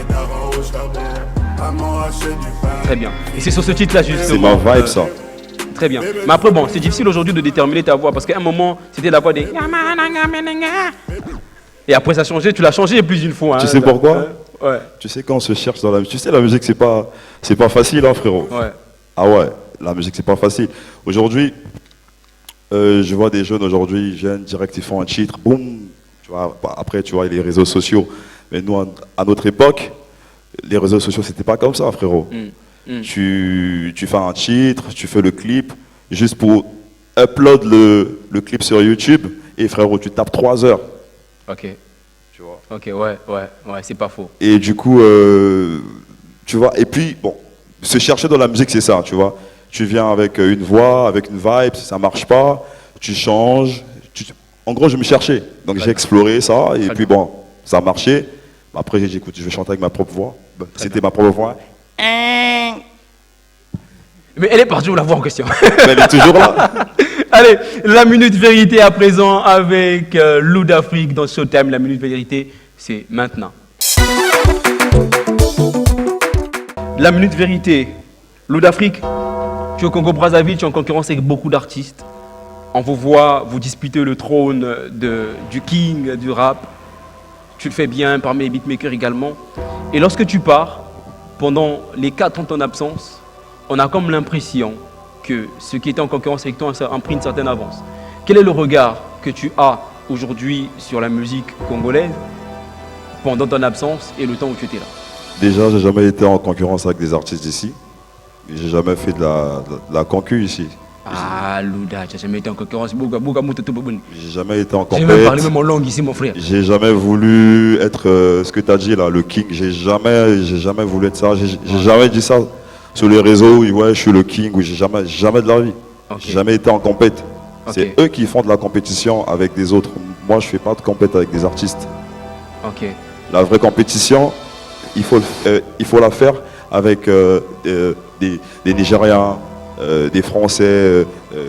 [SPEAKER 1] Très bien. Et c'est sur ce titre-là justement.
[SPEAKER 6] C'est ma vibe ça.
[SPEAKER 1] Très bien. Mais après bon, c'est difficile aujourd'hui de déterminer ta voix parce qu'à un moment c'était la voix des. Et après ça a changé, tu l'as changé plus d'une fois.
[SPEAKER 6] Tu sais pourquoi?
[SPEAKER 1] Ouais.
[SPEAKER 6] Tu sais quand on se cherche dans la musique, tu sais la musique c'est pas facile hein frérot.
[SPEAKER 1] Ouais.
[SPEAKER 6] Ah ouais, la musique c'est pas facile. Aujourd'hui, je vois des jeunes aujourd'hui, ils viennent direct, ils font un titre, boum. Tu vois, après tu vois les réseaux sociaux. Mais nous à notre époque, les réseaux sociaux c'était pas comme ça frérot. Tu fais un titre, tu fais le clip, juste pour upload le clip sur YouTube et frérot tu tapes 3 heures.
[SPEAKER 1] Ok.
[SPEAKER 6] Tu vois.
[SPEAKER 1] Ok, ouais, c'est pas faux.
[SPEAKER 6] Et du coup, tu vois, et puis, bon, se chercher dans la musique, c'est ça, tu vois. Tu viens avec une voix, avec une vibe, ça marche pas, tu changes. En gros, je me cherchais. Donc j'ai exploré ça, et puis bon, ça a marché. Après, j'ai dit, écoute, je vais chanter avec ma propre voix. C'était ma propre voix.
[SPEAKER 1] Mais elle est partie où la voix en question?
[SPEAKER 6] Elle est toujours là.
[SPEAKER 1] Allez, la minute vérité à présent avec Lou d'Afrique dans Showtime. La minute vérité, c'est maintenant. La minute vérité. Lou d'Afrique, tu es au Congo-Brazzaville, tu es en concurrence avec beaucoup d'artistes. On vous voit vous disputer le trône du king du rap. Tu le fais bien parmi les beatmakers également. Et lorsque tu pars, pendant les 4 ans de ton absence, on a comme l'impression que ceux qui étaient en concurrence avec toi ont pris une certaine avance. Quel est le regard que tu as aujourd'hui sur la musique congolaise pendant ton absence et le temps où tu étais là?
[SPEAKER 6] Déjà, j'ai jamais été en concurrence avec des artistes d'ici. J'ai jamais fait de la concu ici.
[SPEAKER 1] Ah, Louda, tu n'as jamais été en concurrence.
[SPEAKER 6] J'ai jamais été en
[SPEAKER 1] J'ai
[SPEAKER 6] compète.
[SPEAKER 1] même parlé même en langue ici, mon frère.
[SPEAKER 6] J'ai jamais voulu être ce que tu as dit là, le king. J'ai jamais voulu être ça. J'ai jamais dit ça sur les réseaux. Ouais, je suis le king. Ou jamais de la vie.
[SPEAKER 1] Okay.
[SPEAKER 6] J'ai jamais été en compète.
[SPEAKER 1] Okay.
[SPEAKER 6] C'est eux qui font de la compétition avec des autres. Moi, je fais pas de compète avec des artistes.
[SPEAKER 1] Ok.
[SPEAKER 6] La vraie compétition, il faut la faire avec des Nigériens, des Français.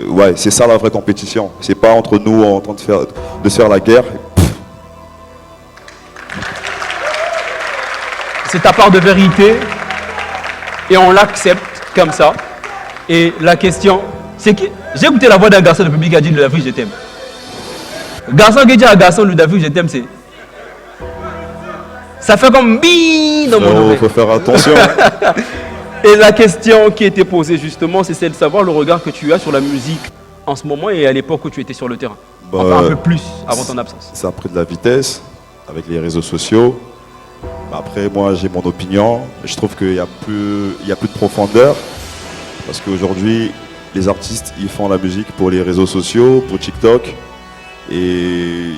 [SPEAKER 6] Ouais, c'est ça la vraie compétition. C'est pas entre nous en train de se faire la guerre.
[SPEAKER 1] C'est ta part de vérité et on l'accepte comme ça. Et la question, c'est que j'ai écouté la voix d'un garçon de public qui a dit Lou d'Afrique, je t'aime. Garçon qui dit à garçon Lou d'Afrique, je t'aime, c'est. Ça fait comme bi dans mon oreille.
[SPEAKER 6] Il faut faire attention.
[SPEAKER 7] Et la question qui était posée justement, c'est celle de savoir le regard que tu as sur la musique en ce moment et à l'époque où tu étais sur le terrain. Enfin, un peu plus avant ton absence.
[SPEAKER 6] Ça a pris de la vitesse avec les réseaux sociaux. Après, moi, j'ai mon opinion. Je trouve qu'il n'y a plus de profondeur. Parce qu'aujourd'hui, les artistes, ils font la musique pour les réseaux sociaux, pour TikTok. Et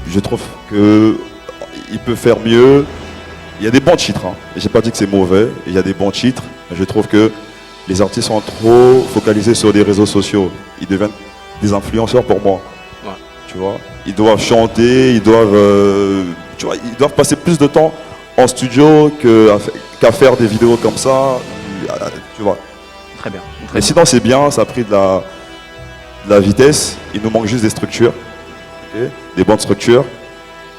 [SPEAKER 6] je trouve qu'il peut faire mieux. Il y a des bons titres. Hein. Je n'ai pas dit que c'est mauvais. Il y a des bons titres. Mais je trouve que les artistes sont trop focalisés sur les réseaux sociaux. Ils deviennent des influenceurs pour moi. Ouais. Tu vois, ils doivent chanter, ils doivent passer plus de temps en studio qu'à faire des vidéos comme ça. Tu vois.
[SPEAKER 7] Très bien.
[SPEAKER 6] Mais sinon, c'est bien, ça a pris de la vitesse. Il nous manque juste des structures. Okay, des bonnes structures.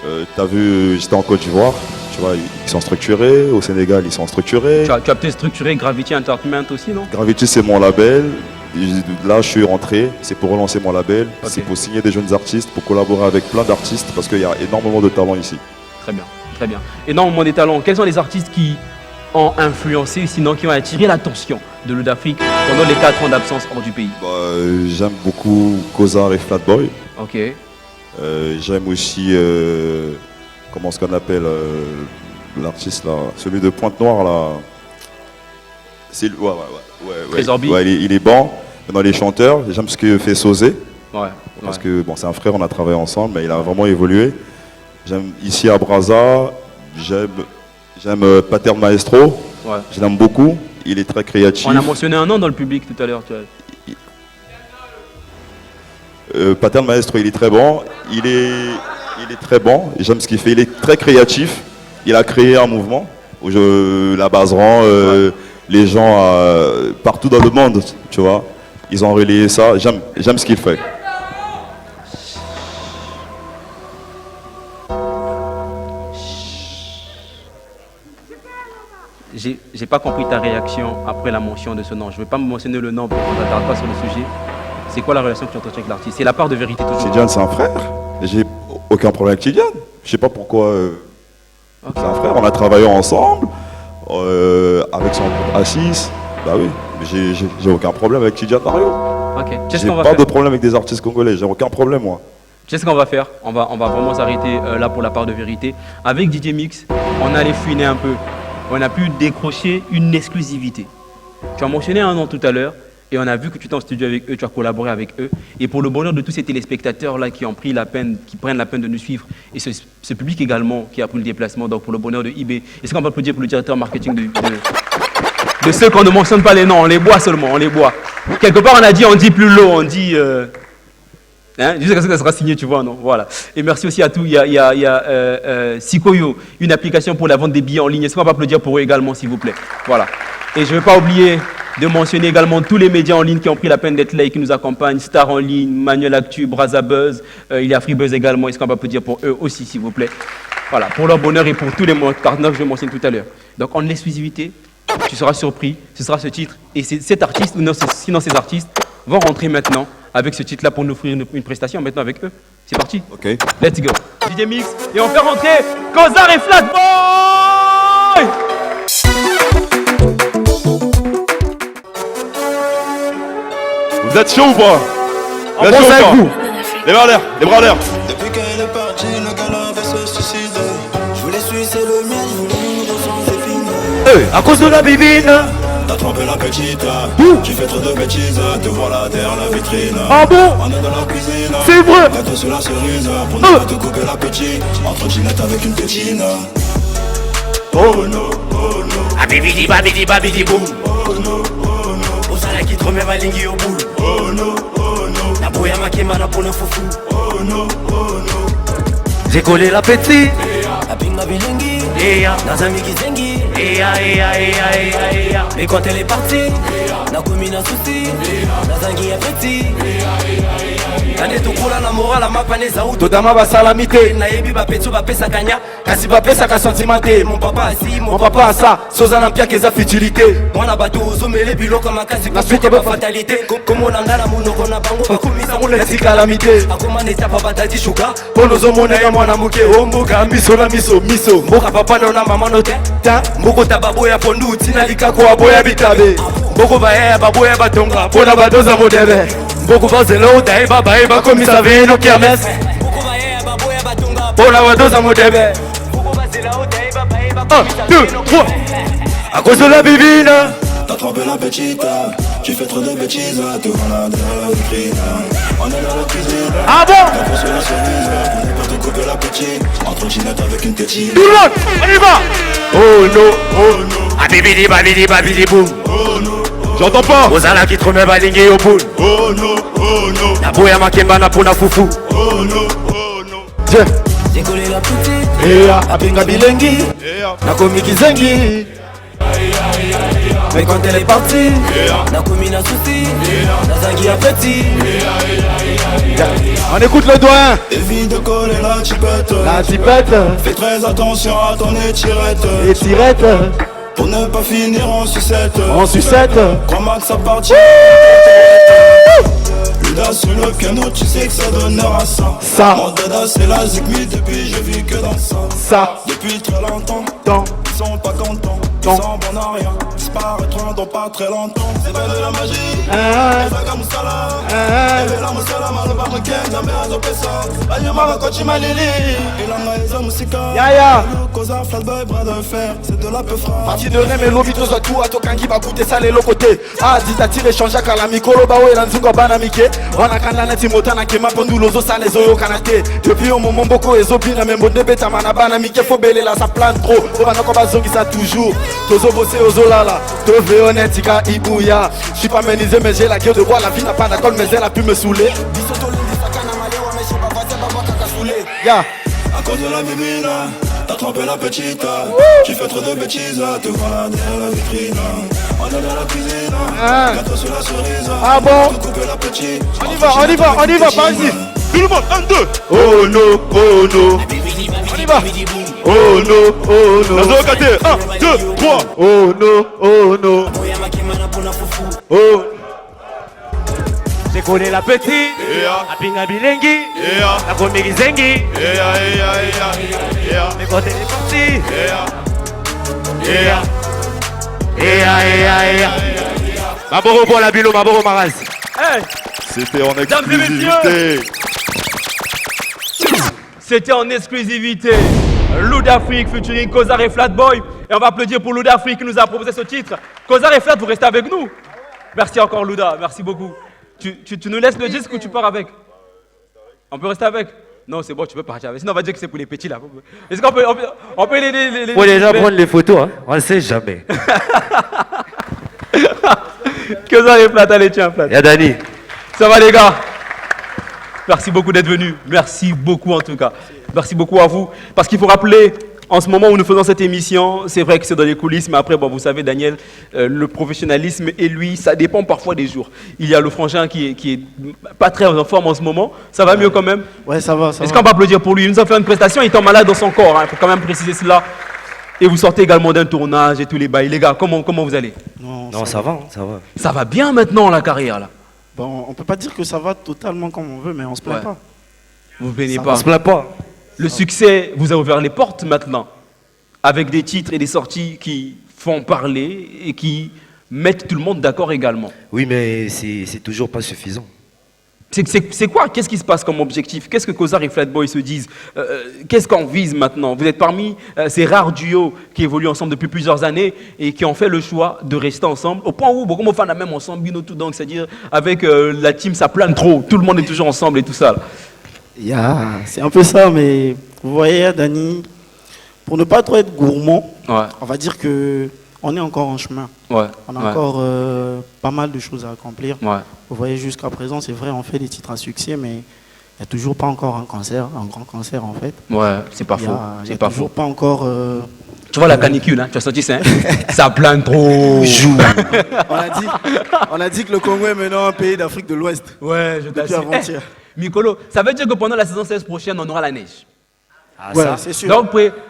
[SPEAKER 6] Tu as vu, j'étais en Côte d'Ivoire. Tu vois, ils sont structurés. Au Sénégal, ils sont structurés.
[SPEAKER 7] Tu as peut-être structuré Gravity Entertainment aussi, non?
[SPEAKER 6] Gravity, c'est mon label. Là, je suis rentré. C'est pour relancer mon label. Okay. C'est pour signer des jeunes artistes, pour collaborer avec plein d'artistes, parce qu'il y a énormément de talents ici.
[SPEAKER 7] Très bien, très bien. Énormément de talents. Quels sont les artistes qui ont influencé, sinon qui ont attiré l'attention de Ludafrique pendant les 4 ans d'absence hors du pays?
[SPEAKER 6] J'aime beaucoup Kozar et Flatboy.
[SPEAKER 7] Ok.
[SPEAKER 6] J'aime aussi, comment est-ce qu'on appelle l'artiste là, celui de Pointe-Noire là. C'est
[SPEAKER 7] Trésor B.
[SPEAKER 6] Il est bon. Dans les chanteurs, j'aime ce que fait Sosé.
[SPEAKER 7] Ouais.
[SPEAKER 6] Parce que bon, c'est un frère, on a travaillé ensemble, mais il a vraiment évolué. J'aime ici à Brazza, j'aime Pater Maestro. Ouais. Je l'aime beaucoup. Il est très créatif.
[SPEAKER 7] On a mentionné un nom dans le public tout à l'heure.
[SPEAKER 6] Pater Maestro, il est très bon. Il est très bon. J'aime ce qu'il fait. Il est très créatif. Il a créé un mouvement où la base rend. Les gens partout dans le monde, tu vois, ils ont relayé ça. J'aime ce qu'il fait.
[SPEAKER 7] J'ai pas compris ta réaction après la mention de ce nom. Je ne vais pas me mentionner le nom pour qu'on ne s'attarde pas sur le sujet. C'est quoi la relation que tu entretiens avec l'artiste? C'est la part de vérité toujours.
[SPEAKER 6] Tidiane, c'est un frère. J'ai aucun problème avec Tidiane. Je sais pas pourquoi. Okay. C'est un frère. On a travaillé ensemble. Avec son pote Assis, bah oui, j'ai aucun problème avec Tidiane Mario.
[SPEAKER 7] Ok.
[SPEAKER 6] J'ai pas de problème avec des artistes congolais, j'ai aucun problème moi.
[SPEAKER 7] Qu'est-ce qu'on va faire? On va vraiment s'arrêter là pour la part de vérité. Avec DJ Mix, on allait fouiner un peu. On a pu décrocher une exclusivité. Tu as mentionné un nom tout à l'heure et on a vu que tu étais en studio avec eux, tu as collaboré avec eux. Et pour le bonheur de tous ces téléspectateurs-là qui prennent la peine de nous suivre, et ce public également qui a pris le déplacement, donc pour le bonheur de IB, est-ce qu'on peut applaudir pour le directeur marketing de ceux qu'on ne mentionne pas les noms, on les boit seulement, on les boit. Quelque part on dit plus lourd, on dit... jusqu'à ce que ça sera signé, tu vois, non? Voilà. Et merci aussi à tous. Il y a Sikoyo, une application pour la vente des billets en ligne. Est-ce qu'on peut applaudir pour eux également, s'il vous plaît? Voilà. Et je ne vais pas oublier de mentionner également tous les médias en ligne qui ont pris la peine d'être là et qui nous accompagnent. Star en ligne, Manuel Actu, Brazza Buzz, il y a Freebuzz également. Est-ce qu'on peut applaudir pour eux aussi, s'il vous plaît? Voilà, pour leur bonheur et pour tous les partenaires que je mentionne tout à l'heure. Donc en exclusivité, tu seras surpris, ce sera ce titre. Et cet artiste, ou non, sinon ces artistes, vont rentrer maintenant avec ce titre-là pour nous offrir une prestation maintenant avec eux. C'est parti.
[SPEAKER 6] Ok.
[SPEAKER 7] Let's go. DJ Mix, et on fait rentrer Kozar et Flatboy.
[SPEAKER 6] Vous êtes chaud ou pas?
[SPEAKER 7] On pense avec vous.
[SPEAKER 6] Les bras en l'air, les bras en l'air.
[SPEAKER 5] Depuis qu'elle est partie, le gars avait se suicider. Je voulais sucer le mien, je voulais une ressens et finir.
[SPEAKER 7] À cause de la bibine.
[SPEAKER 5] T'as trompé la petite, tu fais trop de bêtises, te voilà derrière la vitrine.
[SPEAKER 7] Ah bon?
[SPEAKER 5] On est dans la cuisine,
[SPEAKER 7] c'est vrai.
[SPEAKER 5] gâteau sur la cerise, pour ne pas te couper la petite, en trottinette avec une pétine. Oh no, oh no.
[SPEAKER 8] Abibidi babidi babidi boum.
[SPEAKER 5] Oh no, oh no.
[SPEAKER 8] Osala qui te remet valingi au boule.
[SPEAKER 5] Oh no, oh no.
[SPEAKER 8] La boya makemana pour le foufou.
[SPEAKER 5] Oh no, oh no.
[SPEAKER 8] J'ai collé la petite.
[SPEAKER 5] La pinga bilingi.
[SPEAKER 8] Nazami Kizengi. Mais quand elle est partie, Nakomi na souci, Nazangi est petit. Nane tukula na moral la mapane za uto dama basalamite. Na yebi bapetu bapesa kanya, kasi bapesa ka sentimenté. Mon papa assis, mon papa a ça, soza na pia keza futilité. Mwana bato ozomele bilo kama kasi la suite ba fatalité. Comme on ngana munoko na bango bakumisa mule si calamité. Akoma neta papa tati shuka, pono zo mona ya mwana muke omboka miso na miso. Mboka papa na mama no te, ta Boko tababoya pondu tina likako aboya bitabe. Boko bae baboya batonga pona badoza modebe. Boko bazelo dai baba e bakomisa vino kermes. Boko bae baboya batonga pona badoza modebe. Boko bazelo dai baba e bakomisa vino kermes. À cause de la bibine.
[SPEAKER 5] T'as trompé la petite, tu fais trop de bêtises, te voilà derrière la vitrine. On est dans la cuisine.
[SPEAKER 1] Ah bon?
[SPEAKER 5] T'as poussé la cerise, on est parti couper la petite. En trottinette avec une tétine.
[SPEAKER 1] Tout le monde, on y va!
[SPEAKER 8] Oh no, oh no. Abibidi babidi babidi boum.
[SPEAKER 5] Oh no,
[SPEAKER 1] J'entends pas!
[SPEAKER 8] Ozala qui te remet balingue au bout.
[SPEAKER 5] oh no, oh no,
[SPEAKER 8] La boya makemba na pona foufou.
[SPEAKER 5] oh no, oh no.
[SPEAKER 8] J'ai collé la petite.
[SPEAKER 5] Ea, apinga bilengi.
[SPEAKER 8] Na komi kizengi. Mais quand elle est partie, na komi na souci. Na zangi appétit.
[SPEAKER 1] On écoute le doyen!
[SPEAKER 5] Évite de coller la tipette.
[SPEAKER 1] La tipette
[SPEAKER 5] Fais très attention à ton étirette.
[SPEAKER 1] et tirette
[SPEAKER 5] Pour ne pas finir en sucette.
[SPEAKER 1] en sucette.
[SPEAKER 5] Crois-moi que ça partit. Luda sur le piano, tu sais que ça donnera ça.
[SPEAKER 1] Ça.
[SPEAKER 5] Mon dada c'est la zigmi, depuis je vis que dans ça.
[SPEAKER 1] Ça.
[SPEAKER 5] Depuis très longtemps,
[SPEAKER 1] Tant.
[SPEAKER 5] ils sont pas contents. Ils sont bons à rien, disparaîtront dans pas très longtemps. C'est pas de la magie. Elle va comme ça là. Elle va la moussala, mal va me ken, la merde au pesa. Ayama quand tu m'as lili. Et la maïsa musica.
[SPEAKER 1] Yaya.
[SPEAKER 5] Cosa flat boy, bras de fer, c'est de la peu fra.
[SPEAKER 9] Parti de Neme, l'obito soit tout à Tokangi, va goûter ça les côté. Ah, dit à tirer, change à Kalamikolo, Bawe, Lanzungo, Banamike. On a Kanana, Timotana, Kema, Pondulo, Zosa, les Oyo, Kanate. Depuis au moment, Boko, et Zobina, même bon début, Tamana, Banamike, faut bêler là, ça plane trop. On va encore zongi ça toujours. Tozo bossé aux Zolala, Tove, honnête, Tika, Ibouya. Je suis pas ménisé, mais j'ai la gueule de bois, la vie n'a pas d'accord, mais elle a pu me saouler. Ya.
[SPEAKER 5] À cause de la bibine, t'as trompé la petite. Tu fais trop de bêtises, te voilà derrière la vitrine. On est dans la cuisine, gâteau sur la cerise.
[SPEAKER 1] Ah bon?
[SPEAKER 5] Te couper la petite.
[SPEAKER 1] On y va, par ici! Tout le monde, 1, 2!
[SPEAKER 9] Oh no, oh no.
[SPEAKER 1] On y va!
[SPEAKER 9] Oh no, oh no.
[SPEAKER 1] La zone 1, 2, 3!
[SPEAKER 9] Oh no, oh no. Oh.
[SPEAKER 1] J'ai collé la petite, Apinga Bilengi, la Gomeri Zengi, mais quand elle est partie, Maboro pour la Bilo, Maboro Maraz. Hey,
[SPEAKER 6] C'était en
[SPEAKER 1] Mesdames et
[SPEAKER 6] exclusivité.
[SPEAKER 1] c'était en exclusivité. Lou d'Afrique featuring Kozar et Flatboy. Et on va applaudir pour Lou d'Afrique qui nous a proposé ce titre. Kozar et Flat, vous restez avec nous. Merci encore Louda, merci beaucoup. Tu nous laisses le disque ou tu pars avec? On peut rester avec? Non, c'est bon, tu peux partir avec. Sinon, on va dire que c'est pour les petits là. Est-ce qu'on peut, on peut les...
[SPEAKER 8] Faut déjà prendre les photos, hein. On ne sait jamais.
[SPEAKER 1] Kozar et Flat, allez, tiens, Flat.
[SPEAKER 8] Y'a Dani.
[SPEAKER 1] Ça va les gars? Merci beaucoup d'être venus. Merci beaucoup en tout cas. Merci beaucoup à vous. Parce qu'il faut rappeler, en ce moment où nous faisons cette émission, c'est vrai que c'est dans les coulisses, mais après, bon, vous savez, Daniel, le professionnalisme et lui, ça dépend parfois des jours. Il y a le frangin qui est pas très en forme en ce moment. Ça va mieux quand même?
[SPEAKER 9] Ouais, ça va.
[SPEAKER 1] Est-ce qu'on peut applaudir pour lui? Il nous a fait une prestation, il est malade dans son corps. Il faut quand même préciser cela. Et vous sortez également d'un tournage et tous les bails. Les gars, comment vous allez?
[SPEAKER 8] Non, ça va, ça va.
[SPEAKER 1] Ça va bien maintenant la carrière là?
[SPEAKER 9] Bon, on peut pas dire que ça va totalement comme on veut, mais on se plaint
[SPEAKER 1] Ouais.
[SPEAKER 9] pas.
[SPEAKER 1] Vous ne plaignez
[SPEAKER 9] Ça
[SPEAKER 1] pas?
[SPEAKER 8] On se plaint pas.
[SPEAKER 1] Le succès vous a ouvert les portes maintenant, avec des titres et des sorties qui font parler et qui mettent tout le monde d'accord également.
[SPEAKER 8] Oui, mais c'est toujours pas suffisant.
[SPEAKER 1] C'est quoi? Qu'est-ce qui se passe comme objectif? Qu'est-ce que Kozar et Flatboy se disent? Qu'est-ce qu'on vise maintenant? Vous êtes parmi ces rares duos qui évoluent ensemble depuis plusieurs années et qui ont fait le choix de rester ensemble, au point où beaucoup de fans même ensemble, Bino tout donc, c'est-à-dire avec la team, ça plane trop, tout le monde est toujours ensemble et tout ça. Là.
[SPEAKER 9] C'est un peu ça, mais vous voyez, Dani, pour ne pas trop être gourmand,
[SPEAKER 1] Ouais.
[SPEAKER 9] on va dire que on est encore en chemin.
[SPEAKER 1] Ouais.
[SPEAKER 9] On a
[SPEAKER 1] ouais.
[SPEAKER 9] encore pas mal de choses à accomplir.
[SPEAKER 1] Ouais.
[SPEAKER 9] Vous voyez, jusqu'à présent, c'est vrai, on fait des titres à succès, mais il n'y a toujours pas encore un grand concert en fait.
[SPEAKER 1] Ouais, c'est pas
[SPEAKER 9] Il y
[SPEAKER 1] faux.
[SPEAKER 9] a
[SPEAKER 1] C'est pas
[SPEAKER 9] toujours
[SPEAKER 1] faux.
[SPEAKER 9] pas encore.
[SPEAKER 1] Tu vois la canicule, hein? Tu as senti ça? Ça plane trop.
[SPEAKER 9] On a dit que le Congo est maintenant un pays d'Afrique de l'Ouest.
[SPEAKER 1] Ouais, je
[SPEAKER 9] Depuis
[SPEAKER 1] t'assure.
[SPEAKER 9] avant-hier.
[SPEAKER 1] Mikolo, ça veut dire que pendant la saison 16 prochaine, on aura la neige.
[SPEAKER 8] Ah,
[SPEAKER 9] Ouais,
[SPEAKER 8] ça.
[SPEAKER 9] c'est sûr.
[SPEAKER 1] Donc,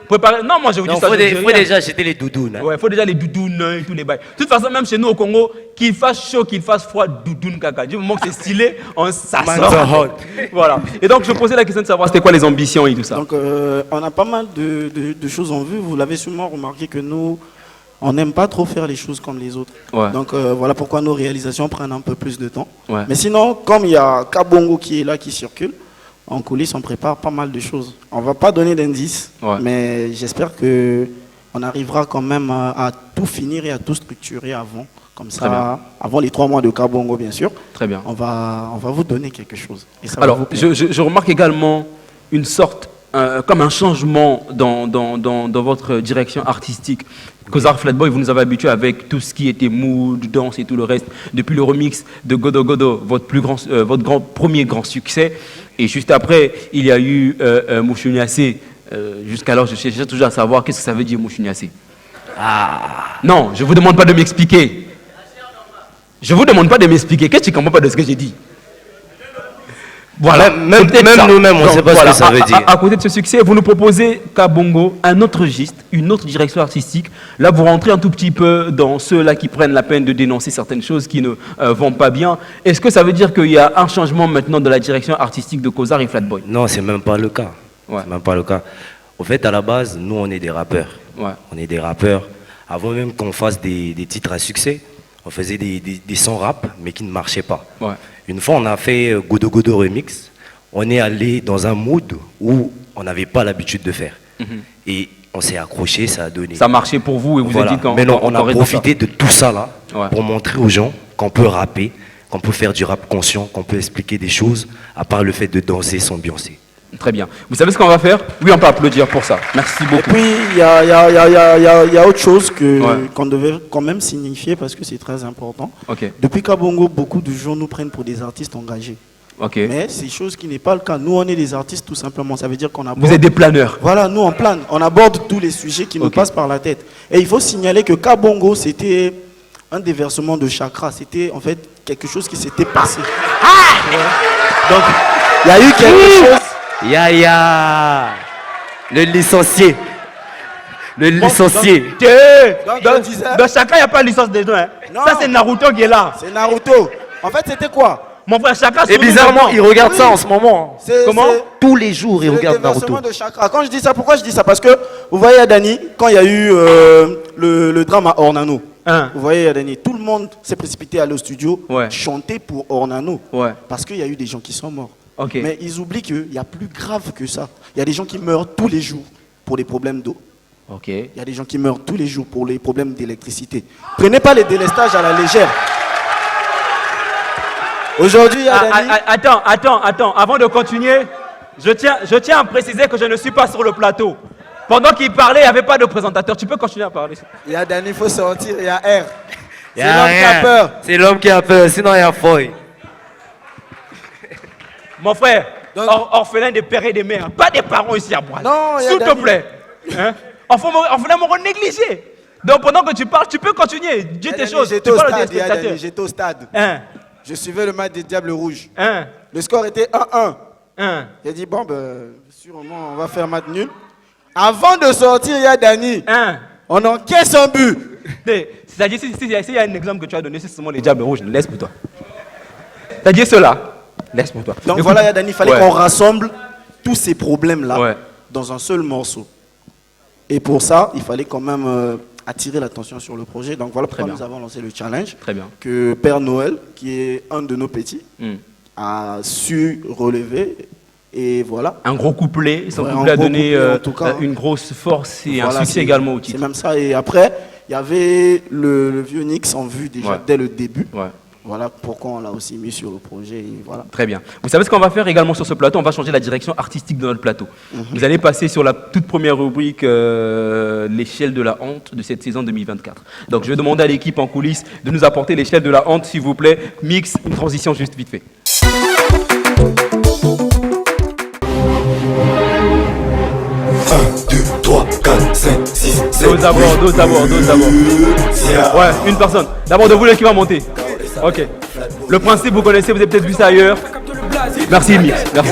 [SPEAKER 1] préparez. Non, moi je vous dis
[SPEAKER 8] Non,
[SPEAKER 1] ça.
[SPEAKER 8] faut,
[SPEAKER 1] je dis
[SPEAKER 8] faut
[SPEAKER 1] rien.
[SPEAKER 8] déjà acheter les doudounes. Hein.
[SPEAKER 1] Ouais, faut déjà les doudounes et tous les bails. De toute façon, même chez nous au Congo, qu'il fasse chaud, qu'il fasse froid, doudoune caca. Du moment que c'est stylé, ça sort. Voilà. Et donc, je posais la question de savoir c'était quoi les ambitions et tout ça.
[SPEAKER 9] Donc, on a pas mal de choses en vue. Vous l'avez sûrement remarqué que nous, on n'aime pas trop faire les choses comme les autres.
[SPEAKER 7] Ouais.
[SPEAKER 9] Donc voilà pourquoi nos réalisations prennent un peu plus de temps.
[SPEAKER 7] Ouais.
[SPEAKER 9] Mais sinon, comme il y a Kabongo qui est là, qui circule, en coulisses, on prépare pas mal de choses. On va pas donner d'indices, mais j'espère qu'on arrivera quand même à tout finir et à tout structurer avant. Comme ça, avant les 3 mois de Kabongo, bien sûr.
[SPEAKER 7] Très bien.
[SPEAKER 9] On va vous donner quelque chose. Et ça
[SPEAKER 7] Alors,
[SPEAKER 9] va vous plaire.
[SPEAKER 7] je remarque également une sorte, comme un changement dans votre direction artistique. Kozar Flatboy, vous nous avez habitués avec tout ce qui était mood, danse et tout le reste. Depuis le remix de Godo Godo, votre premier grand succès. Et juste après, il y a eu Mouchouniassé. Jusqu'alors, je cherchais toujours à savoir qu'est-ce que ça veut dire Mouchouniassé. Non, je ne vous demande pas de m'expliquer. Je ne vous demande pas de m'expliquer. Qu'est-ce que tu ne comprends pas de ce que j'ai dit? Voilà, même
[SPEAKER 10] nous-mêmes, on ne sait pas ce que ça veut dire.
[SPEAKER 7] À côté de ce succès, vous nous proposez Kabongo, un autre registre, une autre direction artistique. Là, vous rentrez un tout petit peu dans ceux-là qui prennent la peine de dénoncer certaines choses qui ne vont pas bien. Est-ce que ça veut dire qu'il y a un changement maintenant de la direction artistique de Kozar et Flatboy?
[SPEAKER 10] Non, c'est même pas le cas. C'est même pas le cas. Au fait, à la base, nous, on est des rappeurs. On est des rappeurs. Avant même qu'on fasse des titres à succès, on faisait des sons rap, mais qui ne marchaient pas. Une fois, on a fait Godo Godo Remix. On est allé dans un mood où on n'avait pas l'habitude de faire. Et on s'est accroché, ça a donné.
[SPEAKER 7] Ça marchait pour vous et vous avez dit quand...
[SPEAKER 10] Mais non, on a profité de tout ça là pour montrer aux gens qu'on peut rapper, qu'on peut faire du rap conscient, qu'on peut expliquer des choses, à part le fait de danser, s'ambiancer.
[SPEAKER 7] Très bien. Vous savez ce qu'on va faire? Oui, on peut applaudir pour ça. Merci beaucoup.
[SPEAKER 9] Et puis, il y a autre chose qu'on devait quand même signifier parce que c'est très important. Depuis Kabongo, beaucoup de gens nous prennent pour des artistes engagés. Mais c'est chose qui n'est pas le cas. Nous, on est des artistes tout simplement. Ça veut dire qu'on aborde...
[SPEAKER 7] Vous êtes des planeurs.
[SPEAKER 9] Voilà, nous, on plane. On aborde tous les sujets qui nous passent par la tête. Et il faut signaler que Kabongo, c'était un déversement de chakra. C'était en fait quelque chose qui s'était passé. Donc, il y a eu quelque chose...
[SPEAKER 10] Yaya, le licencié. Le licencié.
[SPEAKER 1] Dans chacun, il n'y a pas de licence dedans. Ça, c'est Naruto qui est là.
[SPEAKER 9] C'est Naruto. En fait, c'était quoi?
[SPEAKER 1] Mon frère, chacun.
[SPEAKER 10] Et bizarrement, il regarde ça en ce moment.
[SPEAKER 9] Comment?
[SPEAKER 10] Tous les jours, il regarde Naruto.
[SPEAKER 9] De chakra. Quand je dis ça, pourquoi je dis ça? Parce que, vous voyez, Adani, quand il y a eu le drame à Ornano, vous voyez, Adani, tout le monde s'est précipité à aller au studio chanter pour Ornano. Parce qu'il y a eu des gens qui sont morts. Mais ils oublient qu'il y a plus grave que ça. Il y a des gens qui meurent tous les jours pour des problèmes d'eau. Il y a des gens qui meurent tous les jours pour les problèmes d'électricité. Prenez pas les délestages à la légère. Aujourd'hui, il y a
[SPEAKER 1] Attends. Avant de continuer, je tiens à préciser que je ne suis pas sur le plateau. Pendant qu'il parlait, il n'y avait pas de présentateur. Tu peux continuer à parler.
[SPEAKER 9] Il y a Dani, il faut sortir. Il y a R.
[SPEAKER 10] C'est l'homme qui a peur. C'est l'homme qui a peur, sinon il y a Foy.
[SPEAKER 1] Mon frère, orphelin des pères et des mères, pas des parents ici à moi. S'il te plaît. Orphelin m'aura négligé. Donc pendant que tu parles, tu peux continuer. Dis tes choses.
[SPEAKER 9] J'étais au stade. Je suivais le match des Diables Rouges. Le score était 1-1. J'ai dit, bon, sûrement, on va faire match nul. Avant de sortir, il y a Dani. On encaisse un but.
[SPEAKER 1] C'est-à-dire, s'il y a un exemple que tu as donné, c'est seulement les Diables Rouges. Laisse pour toi. C'est-à-dire cela. Laisse pour toi.
[SPEAKER 9] Donc voilà, Yadani, il fallait qu'on rassemble tous ces problèmes-là dans un seul morceau. Et pour ça, il fallait quand même attirer l'attention sur le projet. Donc voilà pourquoi nous avons lancé le challenge que Père Noël, qui est un de nos petits, a su relever. Et voilà.
[SPEAKER 7] Un gros couplet, son couplet a donné une grosse force et un succès également au titre.
[SPEAKER 9] C'est même ça. Et après, il y avait le vieux Nix en vue déjà dès le début. Voilà pourquoi on l'a aussi mis sur le projet. Et voilà.
[SPEAKER 7] Très bien. Vous savez ce qu'on va faire également sur ce plateau? On va changer la direction artistique de notre plateau. Vous allez passer sur la toute première rubrique, l'échelle de la honte de cette saison 2024. Donc je vais demander à l'équipe en coulisses de nous apporter l'échelle de la honte, s'il vous plaît. Mix, une transition juste vite fait.
[SPEAKER 5] 1, 2, 3, 4, 5, 6, 7.
[SPEAKER 7] Dos d'abord. Ouais, une personne. D'abord de vous qui va monter. Ok. Le principe, vous connaissez, vous avez peut-être vu ça ailleurs. Merci, Mix. Merci.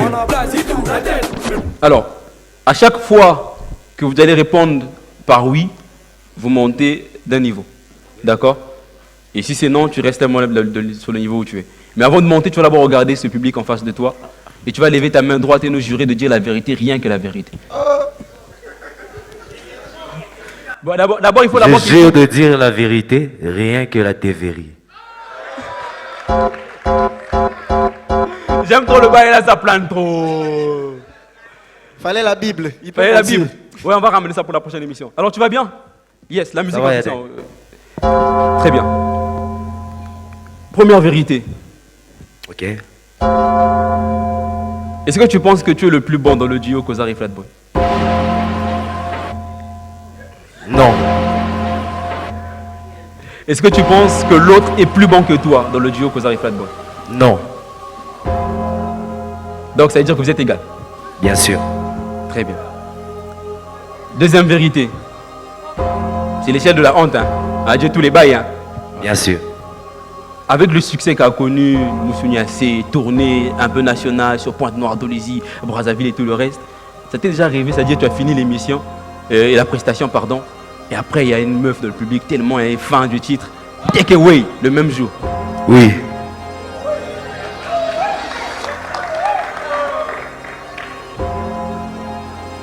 [SPEAKER 7] Alors, à chaque fois que vous allez répondre par oui, vous montez d'un niveau. D'accord? Et si c'est non, tu restes sur le niveau où tu es. Mais avant de monter, tu vas d'abord regarder ce public en face de toi. Et tu vas lever ta main droite et nous jurer de dire la vérité, rien que la vérité. Bon, d'abord, il faut d'abord...
[SPEAKER 10] Je jure de dire la vérité, rien que la TVRI.
[SPEAKER 7] J'aime trop le bail là, ça plane trop.
[SPEAKER 9] Fallait la Bible.
[SPEAKER 7] Fallait la Bible. Ouais, on va ramener ça pour la prochaine émission. Alors, tu vas bien? Yes, la musique va ça. Très bien. Première vérité.
[SPEAKER 10] Ok.
[SPEAKER 7] Est-ce que tu penses que tu es le plus bon dans le duo Kozari Flatboy?
[SPEAKER 10] Non.
[SPEAKER 7] Est-ce que tu penses que l'autre est plus bon que toi dans le duo Kozari Flatboy?
[SPEAKER 10] Non.
[SPEAKER 7] Donc ça veut dire que vous êtes égal?
[SPEAKER 10] Bien sûr.
[SPEAKER 7] Très bien. Deuxième vérité. C'est l'échelle de la honte, hein. Adieu tous les bails, hein.
[SPEAKER 10] Bien sûr.
[SPEAKER 7] Avec le succès qu'a connu Moussou-Niassé, tourné un peu national sur Pointe-Noire, Dolisie, Brazzaville et tout le reste, ça t'est déjà arrivé, c'est-à-dire que tu as fini l'émission, et la prestation, pardon, et après il y a une meuf dans le public tellement elle est fan du titre, Take Away, le même jour.
[SPEAKER 10] Oui.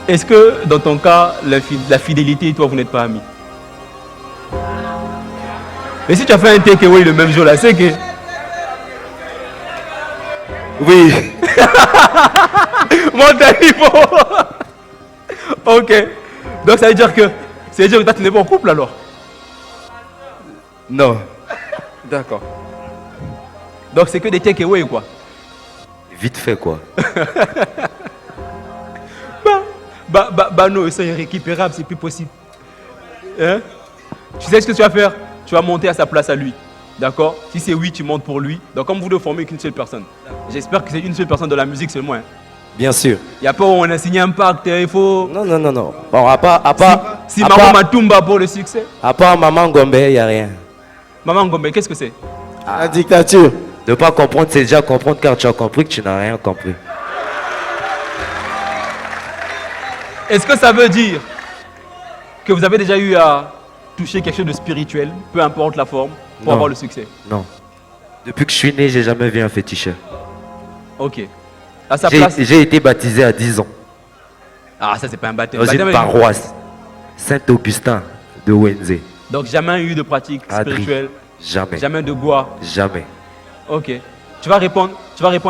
[SPEAKER 7] Est-ce que dans ton cas, la fidélité et toi, vous n'êtes pas amis? Mais si tu as fait un Take Away le même jour là, c'est que...
[SPEAKER 10] Oui.
[SPEAKER 7] Mon niveau. Ok. Donc ça veut dire que toi tu n'es pas en couple alors?
[SPEAKER 10] Non.
[SPEAKER 7] D'accord. Donc c'est que des Take Away quoi?
[SPEAKER 10] Vite fait quoi.
[SPEAKER 7] Bah non, c'est irrécupérable, c'est plus possible. Hein? Tu sais ce que tu vas faire? Tu vas monter à sa place à lui. D'accord? Si c'est oui, tu montes pour lui. Donc comme vous ne formez qu'une seule personne. J'espère que c'est une seule personne de la musique seulement. Hein?
[SPEAKER 10] Bien sûr.
[SPEAKER 7] Il n'y a pas où on a signé un pacte, il faut...
[SPEAKER 10] Non. Bon, à part...
[SPEAKER 7] Si Maman Matumba pour le succès.
[SPEAKER 10] À part Maman Gombe, il n'y a rien.
[SPEAKER 7] Maman Gombe, qu'est-ce que c'est?
[SPEAKER 9] La dictature.
[SPEAKER 10] Ne pas comprendre, c'est déjà comprendre car tu as compris que tu n'as rien compris.
[SPEAKER 7] Est-ce que ça veut dire que vous avez déjà eu à toucher quelque chose de spirituel, peu importe la forme, pour avoir le succès?
[SPEAKER 10] Non. Depuis que je suis né, j'ai jamais vu un féticheur.
[SPEAKER 7] Ok. À sa place...
[SPEAKER 10] J'ai été baptisé à 10 ans.
[SPEAKER 7] Ah, ça c'est pas un baptême.
[SPEAKER 10] Dans une paroisse, Saint-Augustin de Wenze.
[SPEAKER 7] Donc jamais eu de pratique spirituelle?
[SPEAKER 10] Jamais.
[SPEAKER 7] Jamais de bois?
[SPEAKER 10] Jamais.
[SPEAKER 7] Ok. Tu vas répondre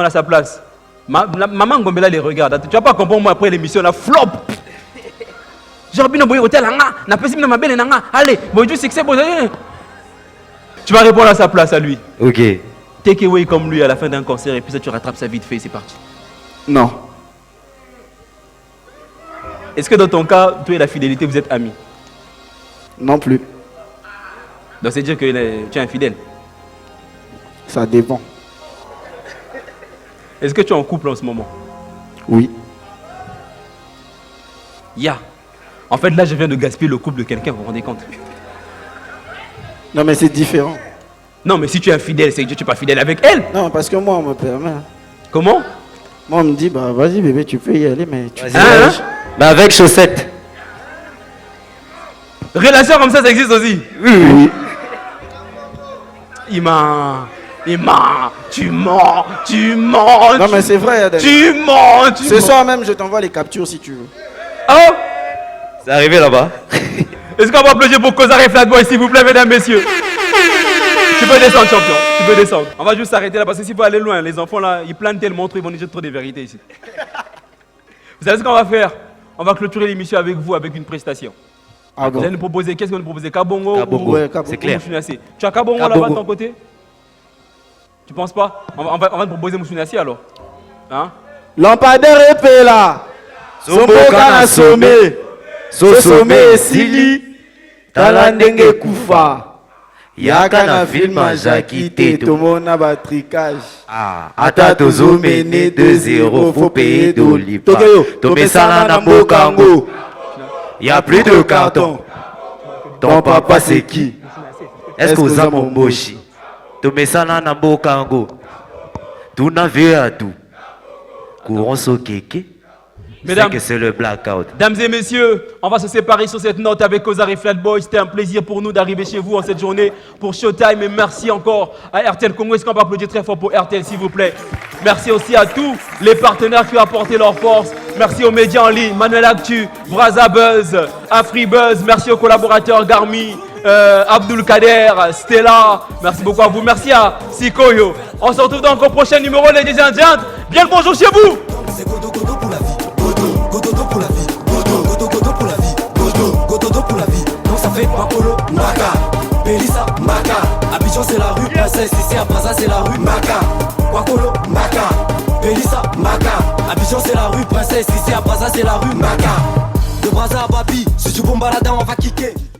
[SPEAKER 7] à sa place. Maman Gombela les regarde. Tu vas pas comprendre moi après l'émission là, flop. Genre bien boy hôtel n'a pas si ma belle nanga. Allez, bon du succès bon. Tu vas répondre à sa place à lui.
[SPEAKER 10] Ok.
[SPEAKER 7] Take Away comme lui à la fin d'un concert et puis ça tu rattrapes ça vite fait, c'est parti.
[SPEAKER 9] Non.
[SPEAKER 7] Est-ce que dans ton cas, toi et la fidélité, vous êtes amis?
[SPEAKER 9] Non plus.
[SPEAKER 7] Donc c'est dire que tu es infidèle?
[SPEAKER 9] Ça dépend.
[SPEAKER 7] Est-ce que tu es en couple en ce moment?
[SPEAKER 9] Oui.
[SPEAKER 7] En fait, là, je viens de gaspiller le couple de quelqu'un, vous vous rendez compte?
[SPEAKER 9] Non, mais c'est différent.
[SPEAKER 7] Non, mais si tu es infidèle, c'est que tu n'es pas fidèle avec elle.
[SPEAKER 9] Non, parce que moi, on me permet.
[SPEAKER 7] Comment?
[SPEAKER 9] Moi, on me dit, bah vas-y bébé, tu peux y aller, mais tu...
[SPEAKER 10] Mais avec chaussettes.
[SPEAKER 7] Relation comme ça existe aussi?
[SPEAKER 9] Oui.
[SPEAKER 7] Tu mens.
[SPEAKER 9] Non, mais c'est vrai, Adèle.
[SPEAKER 7] Tu mens.
[SPEAKER 9] Ce soir même, je t'envoie les captures si tu veux.
[SPEAKER 7] Oh!
[SPEAKER 10] C'est arrivé là-bas.
[SPEAKER 7] Est-ce qu'on va applaudir pour Kozari Flatboy, s'il vous plaît, mesdames, messieurs? Tu peux descendre, champion. Tu peux descendre. On va juste s'arrêter là parce que s'il faut aller loin, les enfants là, ils planent tellement trop, ils vont dire trop des vérités ici. Vous savez ce qu'on va faire? On va clôturer l'émission avec vous, avec une prestation.
[SPEAKER 9] Ah bon?
[SPEAKER 7] Vous allez nous proposer, qu'est-ce que vous nous proposez? Kabongo?
[SPEAKER 10] Kabongo,
[SPEAKER 9] ouais, Kabongo.
[SPEAKER 10] c'est clair.
[SPEAKER 7] Tu as Kabongo là-bas de ton côté? Tu penses pas? On va te proposer Moussou-Niassé alors. Hein?
[SPEAKER 9] Lampadaire épée là. Somboka na somé. Somé Sili. Talandenge Koufa. Yaka na film Jackie T. Tomona batricage.
[SPEAKER 10] Ata tozomene 2-0, faut payer d'olipa. Tomesana na Mokango. Y'a plus de carton. Ton papa c'est qui? Est-ce que vous avez mon mochi? Tomesana na Mokango. Tout n'a vu à tout. Courant so keke.
[SPEAKER 7] Mesdames,
[SPEAKER 10] que c'est le blackout.
[SPEAKER 7] Mesdames et messieurs, on va se séparer sur cette note avec Kozari Flatboy. C'était un plaisir pour nous d'arriver chez vous en cette journée pour Showtime. Et merci encore à RTL Congo. Est-ce qu'on peut applaudir très fort pour RTL, s'il vous plaît? Merci aussi à tous les partenaires qui ont apporté leur force.
[SPEAKER 1] Merci aux médias en ligne, Manuel Actu, Braza Buzz, AfriBuzz. Merci aux collaborateurs Garmi, Abdul Kader, Stella. Merci beaucoup à vous. Merci à Sikoyo. On se retrouve donc au prochain numéro, ladies and gentlemen. Bien le bonjour chez vous.
[SPEAKER 8] C'est Godo Godo pour la vie. Godo pour la vie. Godo pour la vie. Godo pour la vie. Donc ça fait Makolo, Maka, Belissa, Maka. Abidjan c'est la rue Princesse, ici à Braza c'est la rue Maka. Wakolo, Maka, Belissa, Maka. Abidjan c'est la rue Princesse, ici à Braza c'est la rue Maka. De Braza à Babi, si tu bon balada on va kicker.